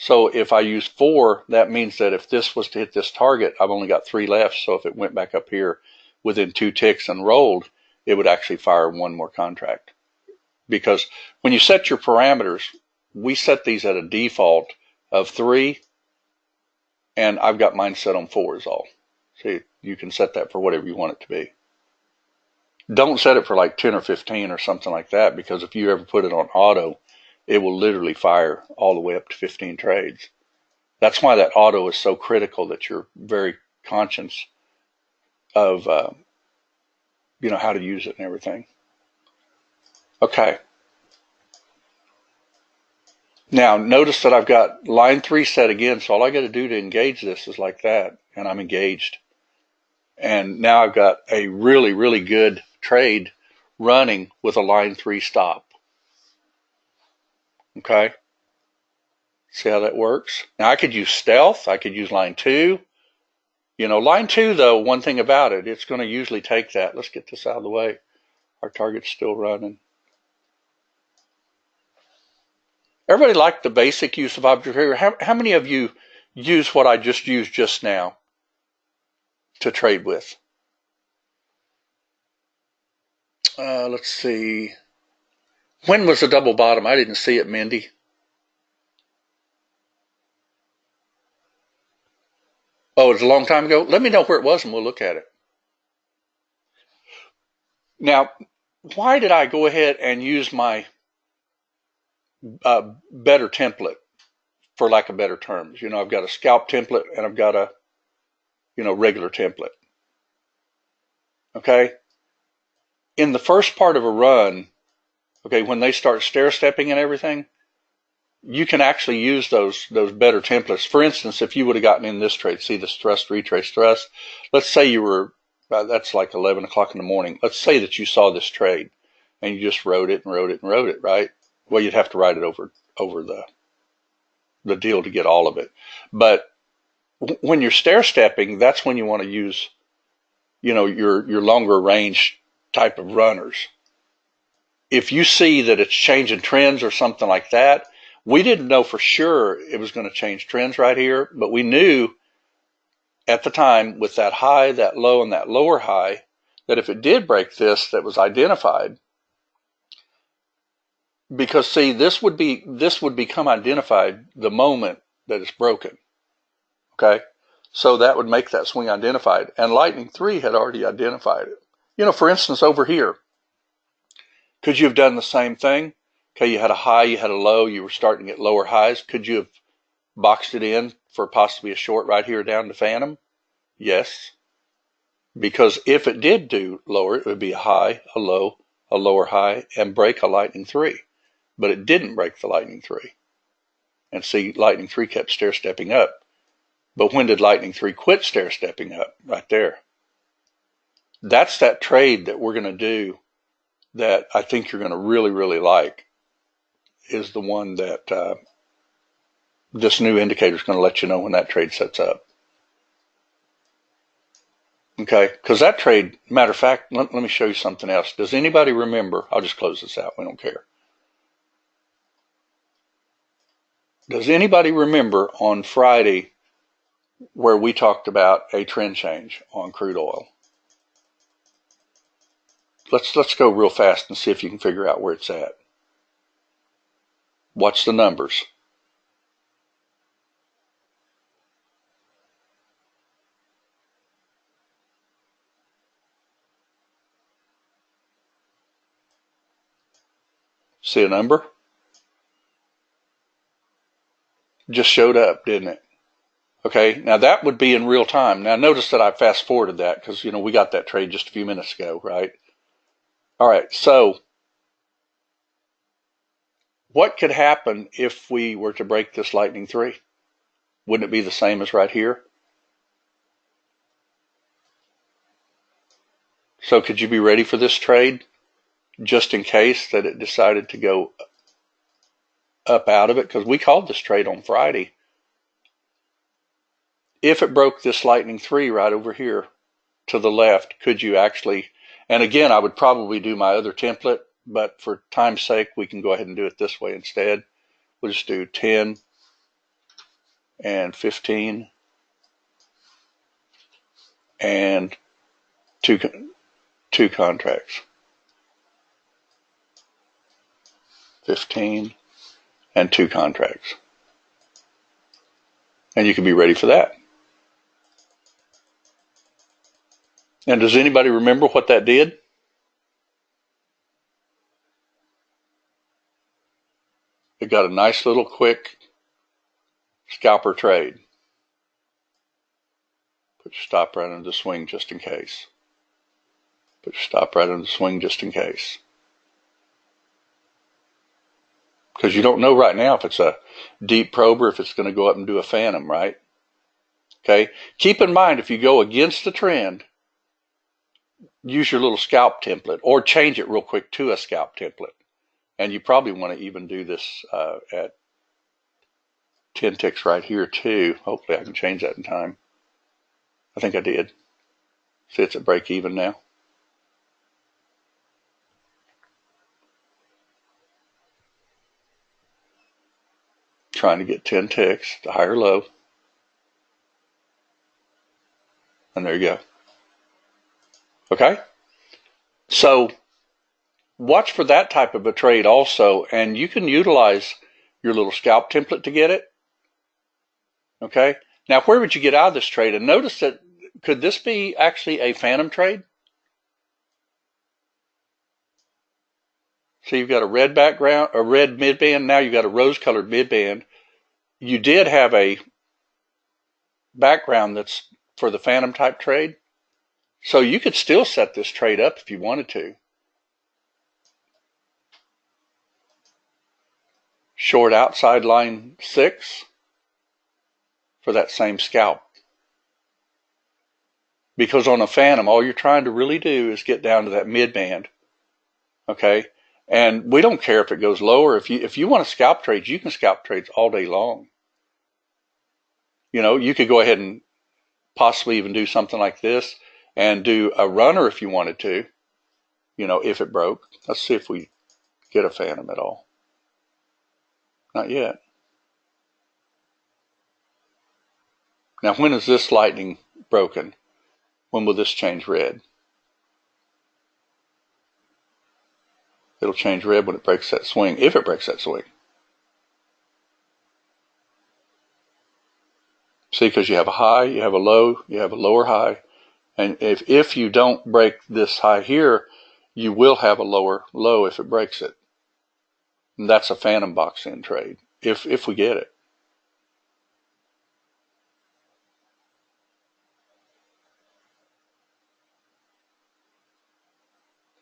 So if I use 4, that means that if this was to hit this target, I've only got 3 left. So if it went back up here within 2 ticks and rolled, it would actually fire 1 more contract. Because when you set your parameters, we set these at a default of 3, and I've got mine set on 4 is all. See, you can set that for whatever you want it to be. Don't set it for like 10 or 15 or something like that, because if you ever put it on auto, it will literally fire all the way up to 15 trades. That's why that auto is so critical, that you're very conscious of how to use it and everything. Okay. Now notice that I've got line 3 set again, so all I got to do to engage this is like that, and I'm engaged. And now I've got a really, really good trade running with a line 3 stop. Okay. See how that works? Now I could use stealth. I could use line 2. Line 2, though, one thing about it, it's going to usually take that. Let's get this out of the way. Our target's still running. Everybody like the basic use of Object Trader? How many of you use what I just used just now to trade with? Let's see. When was the double bottom? I didn't see it, Mindy. Oh, it's a long time ago? Let me know where it was and we'll look at it. Now, why did I go ahead and use my better template, for lack of better terms? You know, I've got a scalp template and I've got a, regular template. Okay? In the first part of a run, okay, when they start stair-stepping and everything, you can actually use those better templates. For instance, if you would have gotten in this trade, see this thrust, retrace, thrust. Let's say you were, that's like 11 o'clock in the morning. Let's say that you saw this trade and you just wrote it and wrote it and wrote it, right? Well, you'd have to write it over the deal to get all of it. But when you're stair-stepping, that's when you want to use, your longer range type of runners. If you see that it's changing trends or something like that, we didn't know for sure it was going to change trends right here, but we knew at the time with that high, that low, and that lower high, that if it did break this, that was identified. Because see, this would become identified the moment that it's broken. Okay, so that would make that swing identified, and Lightning 3 had already identified it. For instance, over here, could you have done the same thing? Okay, you had a high, you had a low, you were starting to get lower highs. Could you have boxed it in for possibly a short right here down to Phantom? Yes. Because if it did do lower, it would be a high, a low, a lower high, and break a Lightning 3. But it didn't break the Lightning 3. And see, Lightning 3 kept stair-stepping up. But when did Lightning 3 quit stair-stepping up? Right there. That's that trade that we're going to do that I think you're going to really, really like, is the one that this new indicator is going to let you know when that trade sets up. Okay, because that trade, matter of fact, let me show you something else. Does anybody remember? I'll just close this out. We don't care. Does anybody remember on Friday where we talked about a trend change on crude oil? Let's go real fast and see if you can figure out where it's at. Watch the numbers. See a number? Just showed up, didn't it? Okay, now that would be in real time. Now notice that I fast forwarded that because, we got that trade just a few minutes ago, right? All right, so what could happen if we were to break this Lightning 3? Wouldn't it be the same as right here? So could you be ready for this trade just in case that it decided to go up out of it? Because we called this trade on Friday. If it broke this Lightning 3 right over here to the left, could you actually, and again, I would probably do my other template, but for time's sake, we can go ahead and do it this way instead. We'll just do 10 and 15 and two contracts. 15 and 2 contracts. And you can be ready for that. And does anybody remember what that did? It got a nice little quick scalper trade. Put your stop right under the swing just in case. Put your stop right under the swing just in case. Because you don't know right now if it's a deep probe or if it's going to go up and do a phantom, right? Okay. Keep in mind, if you go against the trend, use your little scalp template or change it real quick to a scalp template. And you probably want to even do this at 10 ticks right here too. Hopefully I can change that in time. I think I did. See, it's at break even now. Trying to get 10 ticks, the higher low. And there you go. Okay? So watch for that type of a trade also, and you can utilize your little scalp template to get it. Okay? Now, where would you get out of this trade? And notice that, could this be actually a phantom trade? So you've got a red background, a red midband. Now you've got a rose-colored midband. You did have a background that's for the phantom type trade. So you could still set this trade up if you wanted to. Short outside line 6 for that same scalp. Because on a phantom, all you're trying to really do is get down to that midband. Okay? And we don't care if it goes lower. If you want to scalp trades, you can scalp trades all day long. You know, you could go ahead and possibly even do something like this and do a runner if you wanted to, you know, if it broke. Let's see if we get a phantom at all. Not yet. Now, when is this lightning broken? When will this change red? It'll change red when it breaks that swing, if it breaks that swing. See, because you have a high, you have a low, you have a lower high. And if you don't break this high here, you will have a lower low if it breaks it. And that's a phantom box in trade, if we get it.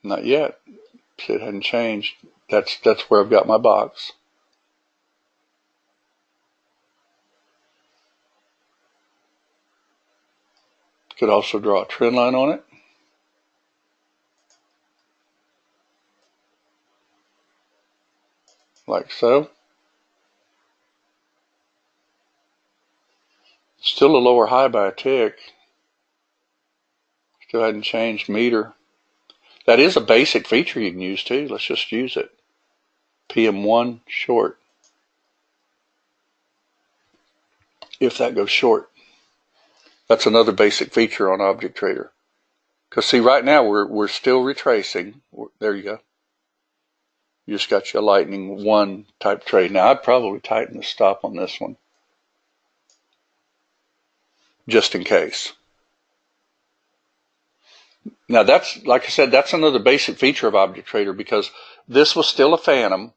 Not yet. See, it hadn't changed. That's where I've got my box. Could also draw a trend line on it. Like so. Still a lower high by a tick. Still hadn't changed meter. That is a basic feature you can use too. Let's just use it. PM1 short. If that goes short. That's another basic feature on Object Trader. Because see, right now we're still retracing. There you go. You just got your lightning 1 type trade. Now I'd probably tighten the stop on this one, just in case. Now that's, like I said, that's another basic feature of Object Trader, because this was still a phantom.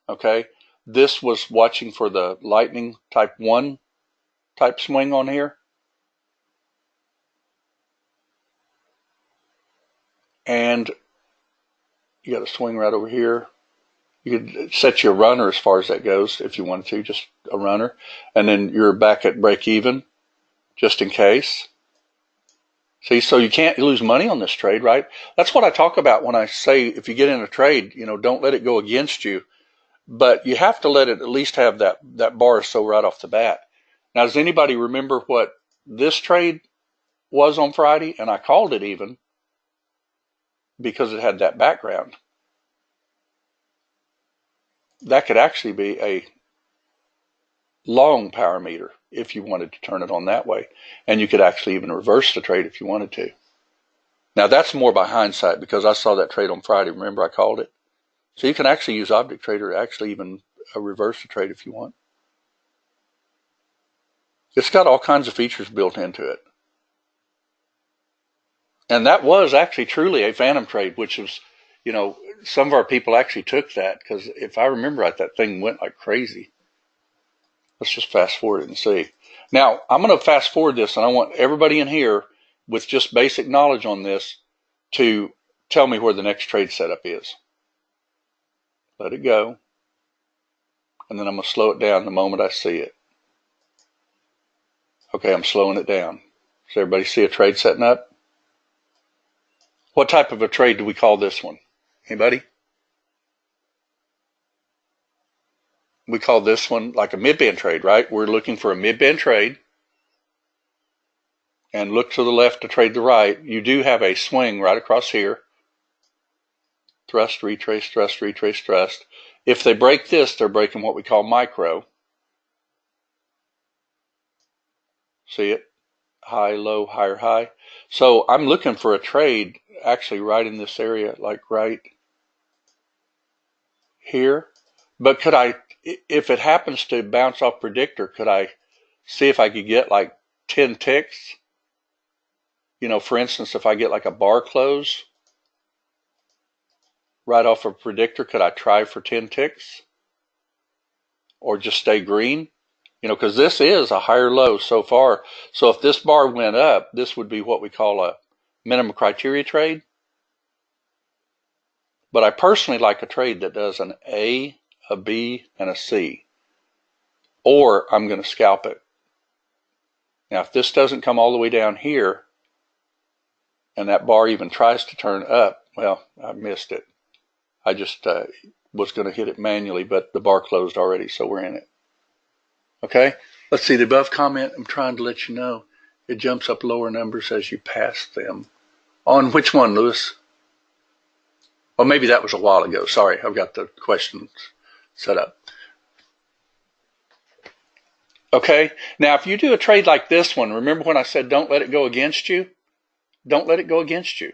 Okay, this was watching for the lightning type 1 type swing on here. And you got a swing right over here. You could set your runner as far as that goes if you wanted to, just a runner. And then you're back at break even, just in case. See, so you can't lose money on this trade, right? That's what I talk about when I say if you get in a trade, you know, don't let it go against you. But you have to let it at least have that bar so right off the bat. Now, does anybody remember what this trade was on Friday? And I called it even because it had that background. That could actually be a long power meter if you wanted to turn it on that way. And you could actually even reverse the trade if you wanted to. Now, that's more by hindsight because I saw that trade on Friday. Remember, I called it. So you can actually use Object Trader to actually even reverse the trade if you want. It's got all kinds of features built into it. And that was actually truly a phantom trade, which was, you know, some of our people actually took that because if I remember right, that thing went like crazy. Let's just fast forward it and see. Now, I'm going to fast forward this, and I want everybody in here with just basic knowledge on this to tell me where the next trade setup is. Let it go. And then I'm going to slow it down the moment I see it. Okay, I'm slowing it down. Does everybody see a trade setting up? What type of a trade do we call this one? Anybody? We call this one like a mid-band trade, right? We're looking for a mid-band trade. And look to the left to trade the right. You do have a swing right across here. Thrust, retrace, thrust, retrace, thrust. If they break this, they're breaking what we call micro. See it? High, low, higher, high. So I'm looking for a trade actually right in this area, like right here. But could I, if it happens to bounce off predictor, could I see if I could get like 10 ticks, you know, for instance, if I get like a bar close right off a predictor, could I try for 10 ticks or just stay green? You know, because this is a higher low so far. So if this bar went up, this would be what we call a minimum criteria trade. But I personally like a trade that does an A, a B, and a C. Or I'm going to scalp it. Now, if this doesn't come all the way down here, and that bar even tries to turn up, well, I missed it. I just was going to hit it manually, but the bar closed already, so we're in it. Okay, let's see the above comment. I'm trying to let you know it jumps up lower numbers as you pass them. On which one, Lewis? Well, maybe that was a while ago. Sorry, I've got the questions set up. Okay, now if you do a trade like this one, remember when I said don't let it go against you? Don't let it go against you.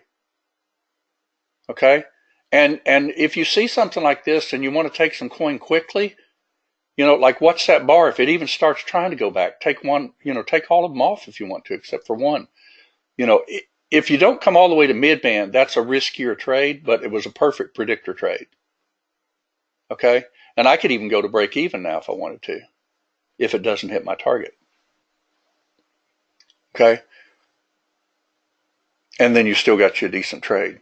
Okay, and if you see something like this and you want to take some coin quickly, you know, like watch that bar. If it even starts trying to go back, take one, you know, take all of them off if you want to, except for one. You know, if you don't come all the way to mid-band, that's a riskier trade, but it was a perfect predictor trade. Okay, and I could even go to break even now if I wanted to, if it doesn't hit my target. Okay, and then you still got you a decent trade.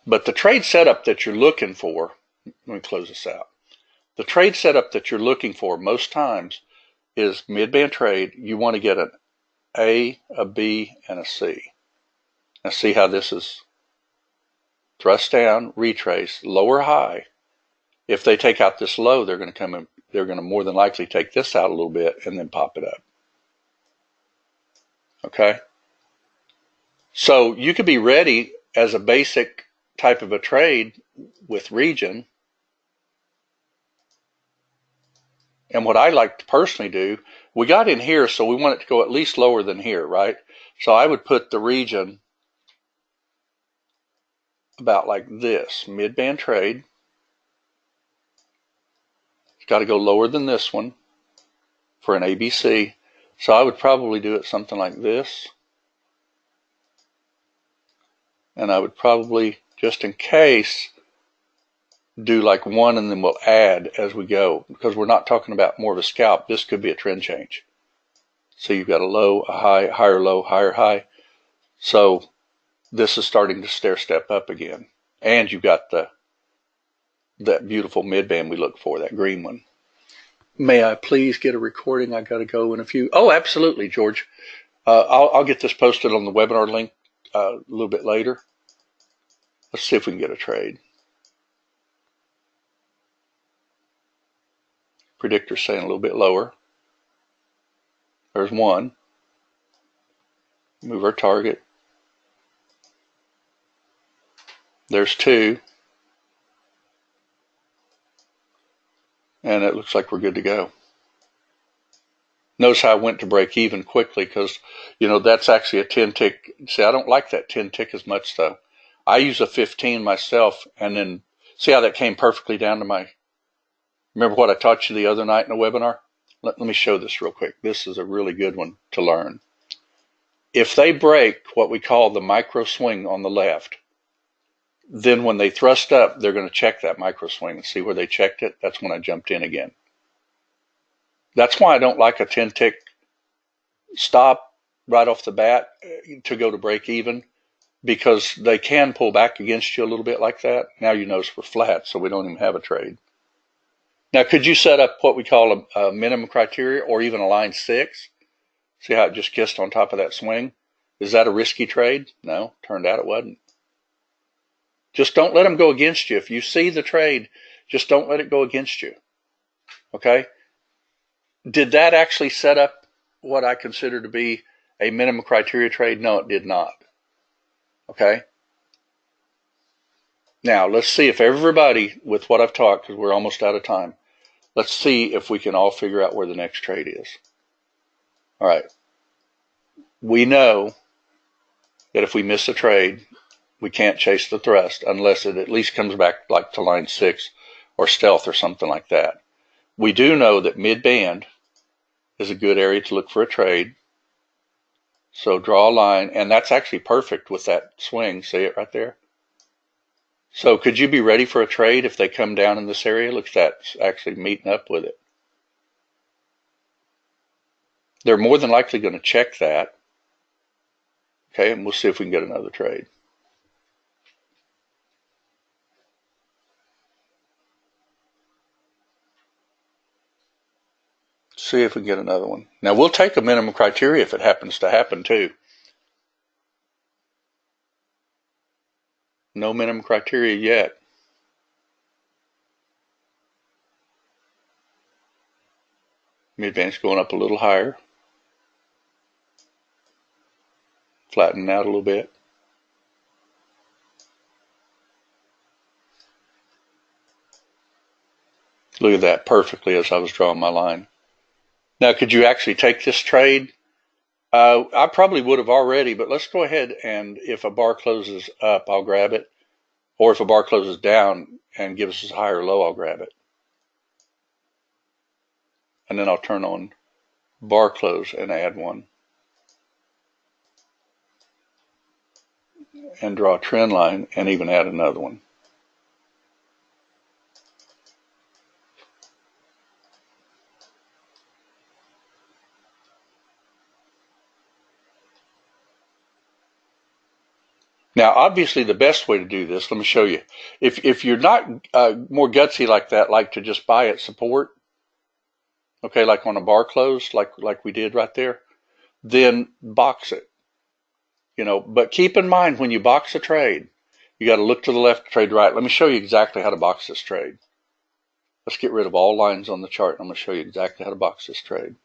But the trade setup that you're looking for, let me close this out. The trade setup that you're looking for most times is mid-band trade. You want to get an A, a B, and a C. Now see how this is thrust down, retrace, lower high. If they take out this low, they're going to come in, they're going to more than likely take this out a little bit and then pop it up. Okay? So you could be ready as a basic type of a trade with region. And what I like to personally do, we got in here, so we want it to go at least lower than here, right? So I would put the region about like this, mid-band trade. It's got to go lower than this one for an ABC. So I would probably do it something like this. And I would probably, just in case, do like one and then we'll add as we go, because we're not talking about more of a scalp. This could be a trend change. So you've got a low, a high, higher low, higher high. So this is starting to stair step up again. And you've got that beautiful mid-band we look for, that green one. May I please get a recording? I got to go in a few. Oh, absolutely, George. I'll get this posted on the webinar link a little bit later. Let's see if we can get a trade. Predictor saying a little bit lower. There's one. Move our target. There's two. And it looks like we're good to go. Notice how I went to break even quickly because, you know, that's actually a 10 tick. See, I don't like that 10 tick as much though. I use a 15 myself, and then see how that came perfectly down to my, remember what I taught you the other night in the webinar? Let me show this real quick. This is a really good one to learn. If they break what we call the micro swing on the left, then when they thrust up, they're going to check that micro swing and see where they checked it. That's when I jumped in again. That's why I don't like a 10 tick stop right off the bat to go to break even, because they can pull back against you a little bit like that. Now you notice we're flat, so we don't even have a trade. Now, could you set up what we call a minimum criteria or even a line 6? See how it just kissed on top of that swing? Is that a risky trade? No, turned out it wasn't. Just don't let them go against you. If you see the trade, just don't let it go against you. Okay? Did that actually set up what I consider to be a minimum criteria trade? No, it did not. Okay? Now, let's see if everybody, with what I've taught, because we're almost out of time, let's see if we can all figure out where the next trade is. All right. We know that if we miss a trade, we can't chase the thrust unless it at least comes back like to line 6 or stealth or something like that. We do know that mid-band is a good area to look for a trade. So draw a line, and that's actually perfect with that swing. See it right there? So could you be ready for a trade if they come down in this area? Looks like that's actually meeting up with it. They're more than likely going to check that. Okay, and we'll see if we can get another trade. See if we can get another one. Now we'll take a minimum criteria if it happens to happen too. No minimum criteria yet. Mid-advance going up a little higher. Flattening out a little bit. Look at that perfectly as I was drawing my line. Now, could you actually take this trade? I probably would have already, but let's go ahead and if a bar closes up, I'll grab it. Or if a bar closes down and gives us a higher low, I'll grab it. And then I'll turn on bar close and add one. And draw a trend line and even add another one. Now, obviously, the best way to do this, let me show you. If you're not more gutsy like that, like to just buy at support, okay, like on a bar close, like we did right there, then box it. But keep in mind when you box a trade, you got to look to the left, trade right. Let me show you exactly how to box this trade. Let's get rid of all lines on the chart. I'm going to show you exactly how to box this trade.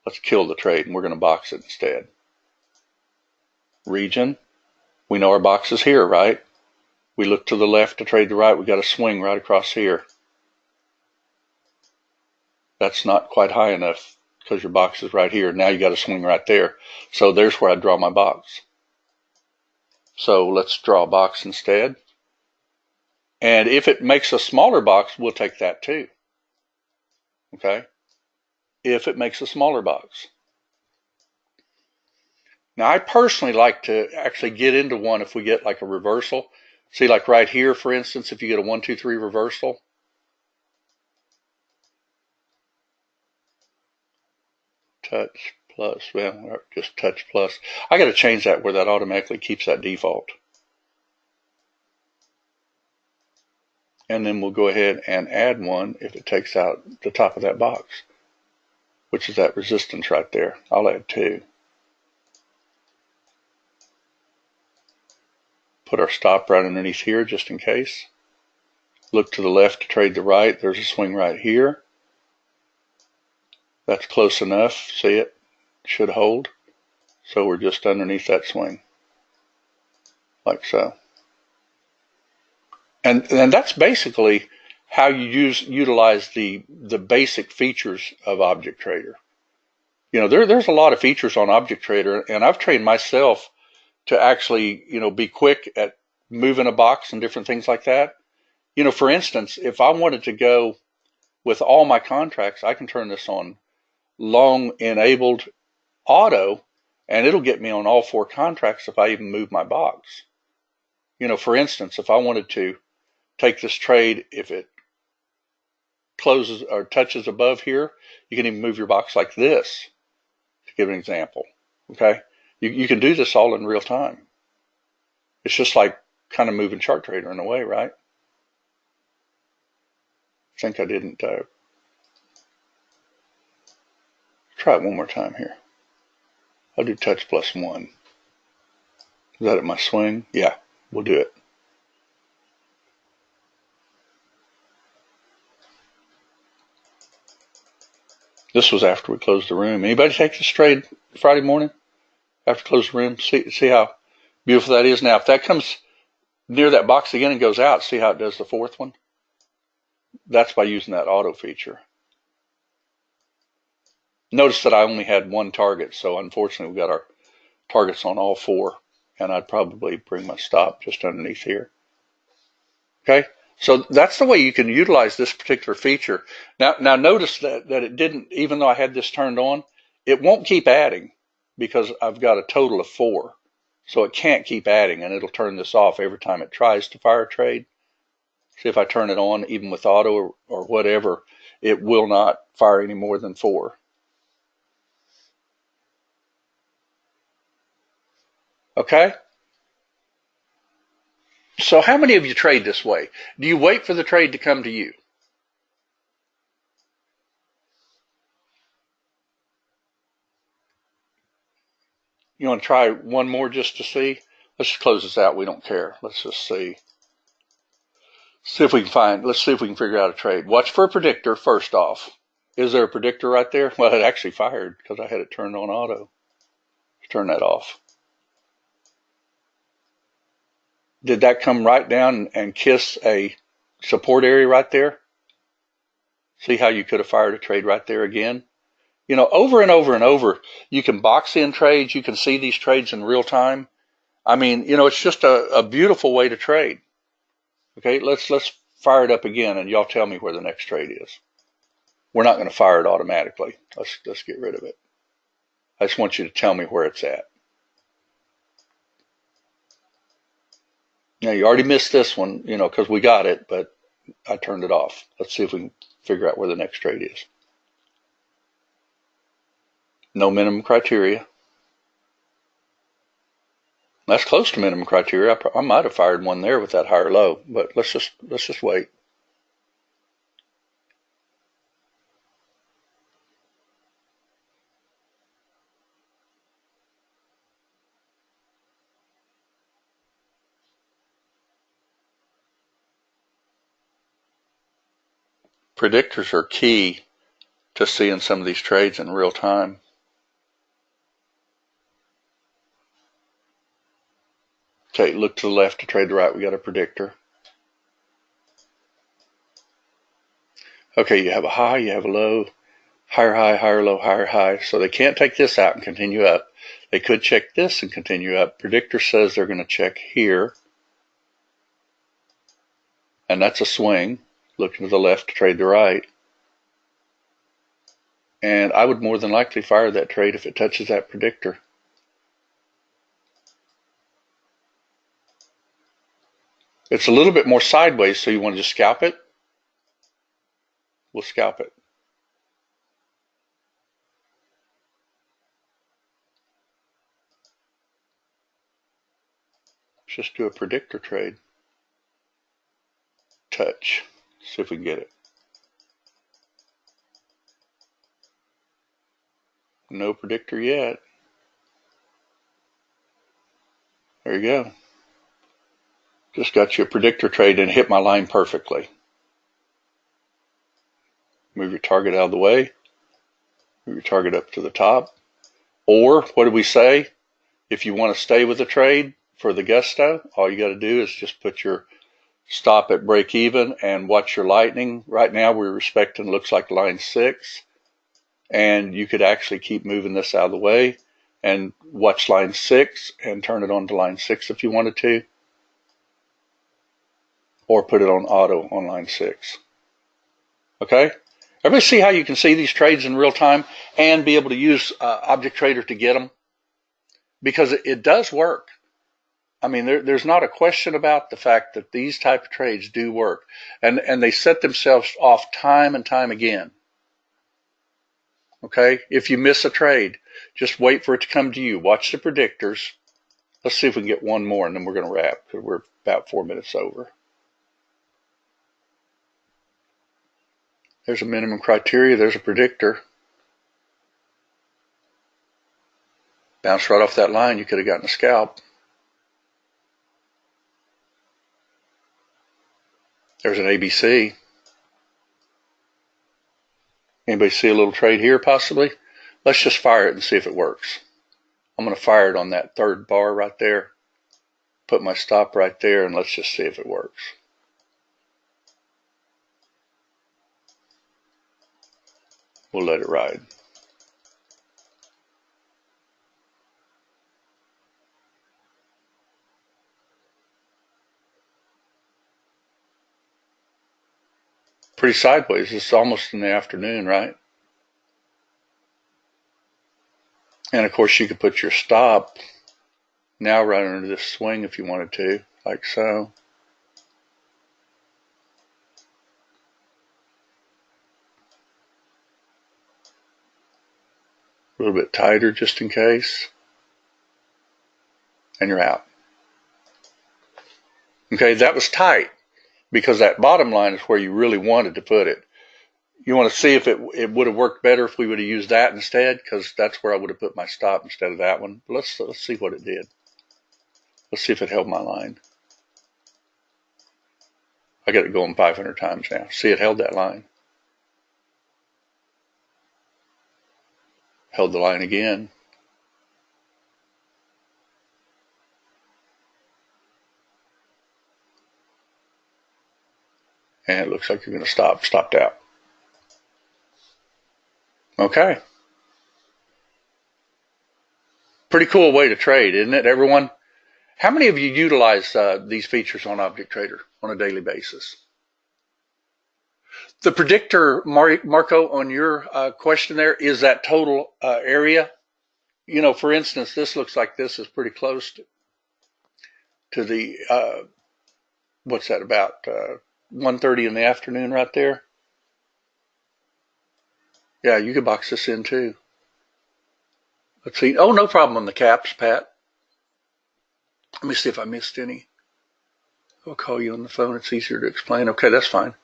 Let's kill the trade, and we're going to box it instead. Region. We know our box is here, right? We look to the left to trade the right. We got a swing right across here. That's not quite high enough because your box is right here. Now you got a swing right there. So there's where I draw my box. So let's draw a box instead. And if it makes a smaller box, we'll take that too. Okay? If it makes a smaller box. Now, I personally like to actually get into one if we get like a reversal. See, like right here, for instance, if you get a 1, 2, 3 reversal. Touch plus, well, just touch plus. I got to change that where that automatically keeps that default. And then we'll go ahead and add one if it takes out the top of that box, which is that resistance right there. I'll add 2. Put our stop right underneath here just in case. Look to the left to trade the right. There's a swing right here. That's close enough. See it? Should hold. So we're just underneath that swing. Like so. And that's basically how you utilize the basic features of Object Trader. There's a lot of features on Object Trader, and I've trained myself to actually, be quick at moving a box and different things like that. For instance, if I wanted to go with all my contracts, I can turn this on long enabled auto, and it'll get me on all 4 contracts if I even move my box. For instance, if I wanted to take this trade, if it closes or touches above here, you can even move your box like this, to give an example. Okay? You can do this all in real time. It's just like kind of moving Chart Trader in a way, right? I think I didn't try it one more time here. I'll do touch plus 1. Is that at my swing? Yeah, we'll do it. This was after we closed the room. Anybody take this trade Friday morning after close the room? See how beautiful that is. Now, if that comes near that box again and goes out, see how it does the 4th one? That's by using that auto feature. Notice that I only had 1 target, so unfortunately we got our targets on all 4, and I'd probably bring my stop just underneath here. Okay, So that's the way you can utilize this particular feature. Now notice that it didn't, even though I had this turned on, it won't keep adding because I've got a total of 4. So it can't keep adding, and it'll turn this off every time it tries to fire a trade. See, if I turn it on, even with auto or whatever, it will not fire any more than 4. Okay? So how many of you trade this way? Do you wait for the trade to come to you? You want to try one more just to see? Let's just close this out. We don't care. Let's just see. See if we can find, let's see if we can figure out a trade. Watch for a predictor first off. Is there a predictor right there? Well, it actually fired because I had it turned on auto. Turn that off. Did that come right down and kiss a support area right there? See how you could have fired a trade right there again? You know, over and over and over, you can box in trades. You can see these trades in real time. I mean, you know, it's just a beautiful way to trade. Okay, let's fire it up again, and y'all tell me where the next trade is. We're not going to fire it automatically. Let's get rid of it. I just want you to tell me where it's at. Now, you already missed this one, you know, because we got it, but I turned it off. Let's see if we can figure out where the next trade is. No minimum criteria. That's close to minimum criteria. I might have fired one there with that higher low, but let's just wait. Predictors are key to seeing some of these trades in real time. Okay, look to the left to trade the right. We got a predictor. Okay, you have a high, you have a low, higher high, higher low, higher high. So they can't take this out and continue up. They could check this and continue up. Predictor says they're going to check here. And that's a swing. Looking to the left to trade the right. And I would more than likely fire that trade if it touches that predictor. It's a little bit more sideways, so you want to just scalp it? We'll scalp it. Let's just do a predictor trade. Touch. See if we can get it. No predictor yet. There you go. Just got you a predictor trade and hit my line perfectly. Move your target out of the way. Move your target up to the top. Or, what do we say? If you want to stay with the trade for the gusto, all you got to do is just put your stop at break even and watch your lightning. Right now we're respecting, looks like line 6. And you could actually keep moving this out of the way and watch line 6 and turn it on to line 6 if you wanted to. Or put it on auto on line 6. Okay? Everybody see how you can see these trades in real time and be able to use Object Trader to get them? Because it does work. I mean, there's not a question about the fact that these type of trades do work. And they set themselves off time and time again. Okay? If you miss a trade, just wait for it to come to you. Watch the predictors. Let's see if we can get one more, and then we're going to wrap because we're about 4 minutes over. There's a minimum criteria. There's a predictor. Bounced right off that line. You could have gotten a scalp. There's an ABC. Anybody see a little trade here possibly? Let's just fire it and see if it works. I'm going to fire it on that third bar right there. Put my stop right there, and let's just see if it works. We'll let it ride. pretty sideways. It's almost in the afternoon, right? And of course you could put your stop now right under this swing if you wanted to, like so. A little bit tighter just in case. And you're out. Okay, that was tight because that bottom line is where you really wanted to put it. You want to see if it would have worked better if we would have used that instead, because that's where I would have put my stop instead of that one. But let's see what it did. Let's see if it held my line. I got it going 500 times now. See, it held that line. Held the line again. And it looks like you're going to stop. Stopped out. Okay. Pretty cool way to trade, isn't it, everyone? How many of you utilize these features on Object Trader on a daily basis? The predictor, Marco, on your question there, is that total area. You know, for instance, this looks like this is pretty close to the, what's that, about 1:30 in the afternoon right there. Yeah, you could box this in too. Let's see. Oh, no problem on the caps, Pat. Let me see if I missed any. I'll call you on the phone. It's easier to explain. Okay, that's fine.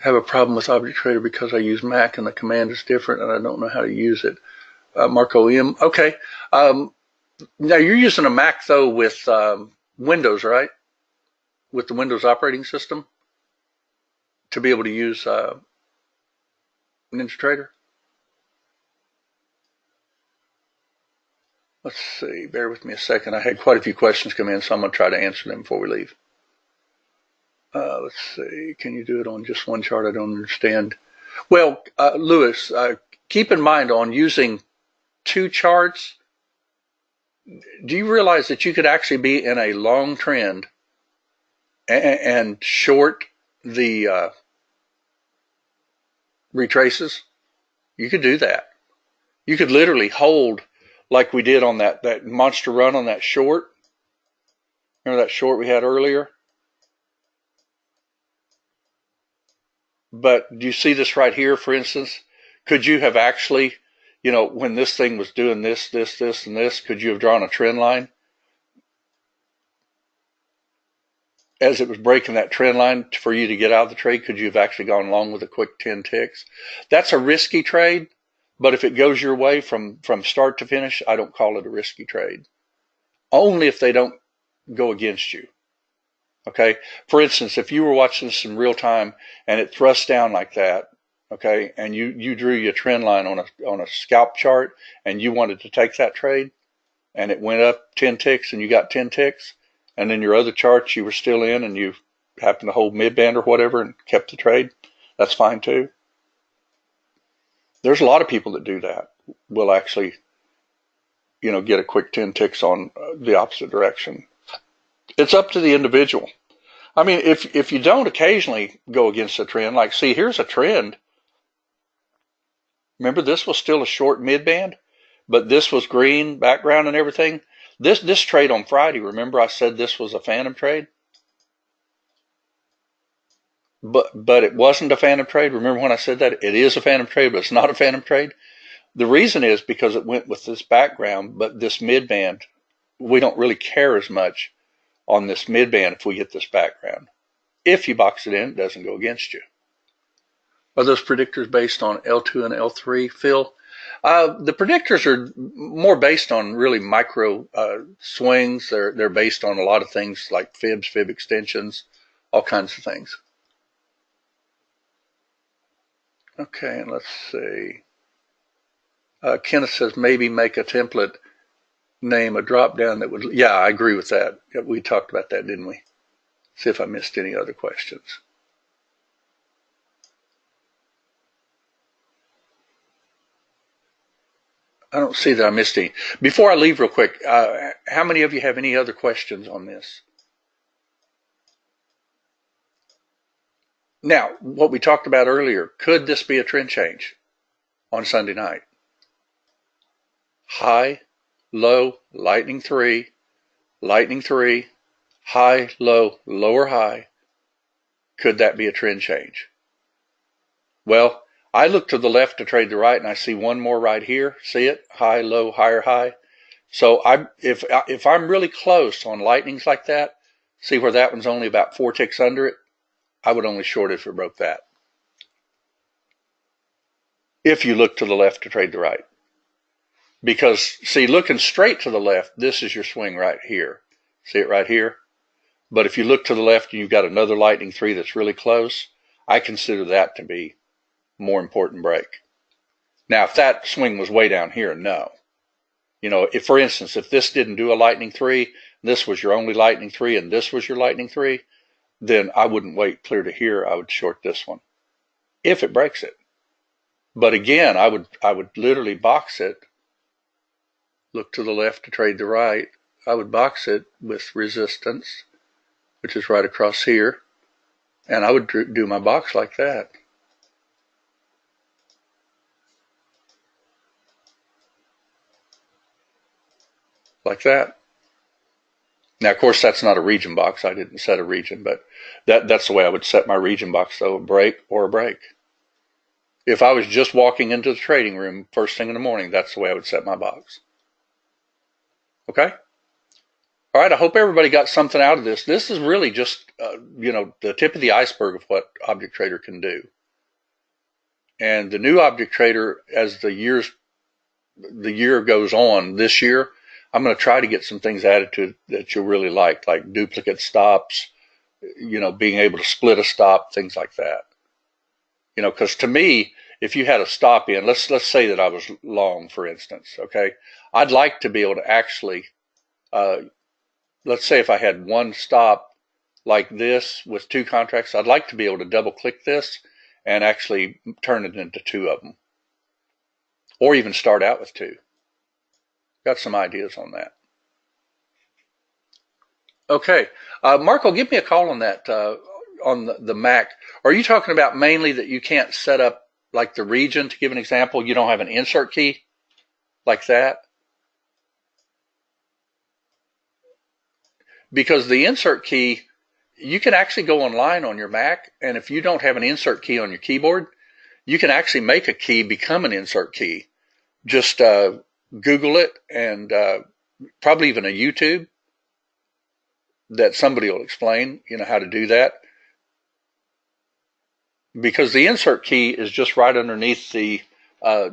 I have a problem with Object Trader because I use Mac and the command is different and I don't know how to use it. Marco M. Okay. Now you're using a Mac though with Windows, right? With the Windows operating system to be able to use NinjaTrader. Let's see. Bear with me a second. I had quite a few questions come in, so I'm going to try to answer them before we leave. Let's see. Can you do it on just one chart? I don't understand. Well, Lewis, keep in mind on using two charts, do you realize that you could actually be in a long trend and short the retraces? You could do that. You could literally hold like we did on that monster run on that short. Remember that short we had earlier? But do you see this right here, for instance? Could you have actually, you know, when this thing was doing this, and this, could you have drawn a trend line? As it was breaking that trend line for you to get out of the trade, could you have actually gone along with a quick 10 ticks? That's a risky trade, but if it goes your way from start to finish, I don't call it a risky trade. Only if they don't go against you. Okay, for instance, if you were watching this in real time and it thrust down like that, okay, and you drew your trend line on a scalp chart and you wanted to take that trade and it went up 10 ticks and you got 10 ticks, and then your other charts you were still in and you happened to hold mid-band or whatever and kept the trade, that's fine too. There's a lot of people that do that. Will actually, you know, get a quick 10 ticks on the opposite direction. It's up to the individual. I mean, if you don't occasionally go against a trend, like, see, here's a trend. Remember, this was still a short mid-band, but this was green background and everything. This trade on Friday, remember I said this was a phantom trade? But it wasn't a phantom trade. Remember when I said that? It is a phantom trade, but it's not a phantom trade. The reason is because it went with this background, but this mid-band, we don't really care as much on this mid-band if we get this background. If you box it in, it doesn't go against you. Are those predictors based on L2 and L3, Phil? The predictors are more based on really micro swings. They're based on a lot of things like fibs, fib extensions, all kinds of things. Okay, and let's see. Kenneth says maybe make a template name a drop down that would, yeah, I agree with that. We talked about that, didn't we? See if I missed any other questions. I don't see that I missed any. Before I leave real quick, how many of you have any other questions on this? Now, what we talked about earlier, could this be a trend change on Sunday night? High, low, lightning 3, high, low, lower high. Could that be a trend change? Well, I look to the left to trade the right, and I see one more right here. See it? High, low, higher, high. So if I'm really close on lightnings like that, see where that one's only about 4 ticks under it, I would only short it if it broke that. If you look to the left to trade the right. Because, see, looking straight to the left, this is your swing right here. See it right here? But if you look to the left and you've got another lightning 3 that's really close, I consider that to be more important break. Now, if that swing was way down here, no. You know, if, for instance, if this didn't do a lightning 3, this was your only lightning 3, and this was your lightning 3, then I wouldn't wait clear to here. I would short this one if it breaks it. But again, I would literally box it. Look to the left to trade the right. I would box it with resistance, which is right across here, and I would do my box like that. Like that. Now, of course, that's not a region box. I didn't set a region, but that's the way I would set my region box, though, a break or a break. If I was just walking into the trading room first thing in the morning, that's the way I would set my box. Okay? All right, I hope everybody got something out of this. This is really just, the tip of the iceberg of what Object Trader can do. And the new Object Trader, as the year goes on this year, I'm going to try to get some things added to it that you'll really like duplicate stops, being able to split a stop, things like that. Because to me, if you had a stop in, let's say that I was long, for instance, okay? I'd like to be able to actually, let's say if I had one stop like this with 2 contracts, I'd like to be able to double click this and actually turn it into 2 of them. Or even start out with 2. Got some ideas on that. Okay, Marco, give me a call on that, on the Mac. Are you talking about mainly that you can't set up like the region, to give an example, you don't have an insert key like that? Because the insert key, you can actually go online on your Mac, and if you don't have an insert key on your keyboard, you can actually make a key become an insert key. Just Google it, and probably even a YouTube that somebody will explain, how to do that. Because the insert key is just right underneath the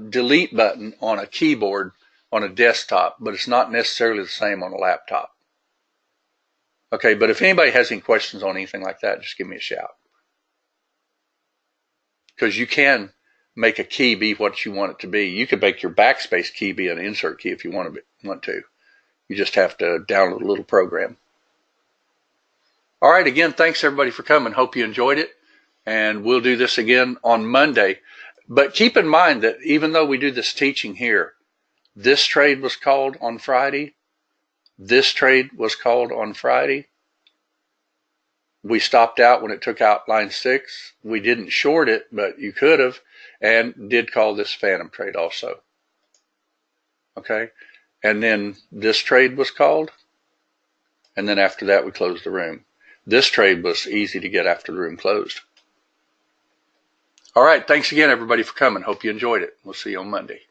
delete button on a keyboard on a desktop, but it's not necessarily the same on a laptop. Okay, but if anybody has any questions on anything like that, just give me a shout. Because you can make a key be what you want it to be. You could make your backspace key be an insert key if you want to. You just have to download a little program. All right, again, thanks everybody for coming. Hope you enjoyed it. And we'll do this again on Monday. But keep in mind that even though we do this teaching here, this trade was called on Friday. This trade was called on Friday. We stopped out when it took out line 6. We didn't short it, but you could have, and did call this phantom trade also. Okay? And then this trade was called, and then after that we closed the room. This trade was easy to get after the room closed. All right, thanks again everybody for coming. Hope you enjoyed it. We'll see you on Monday.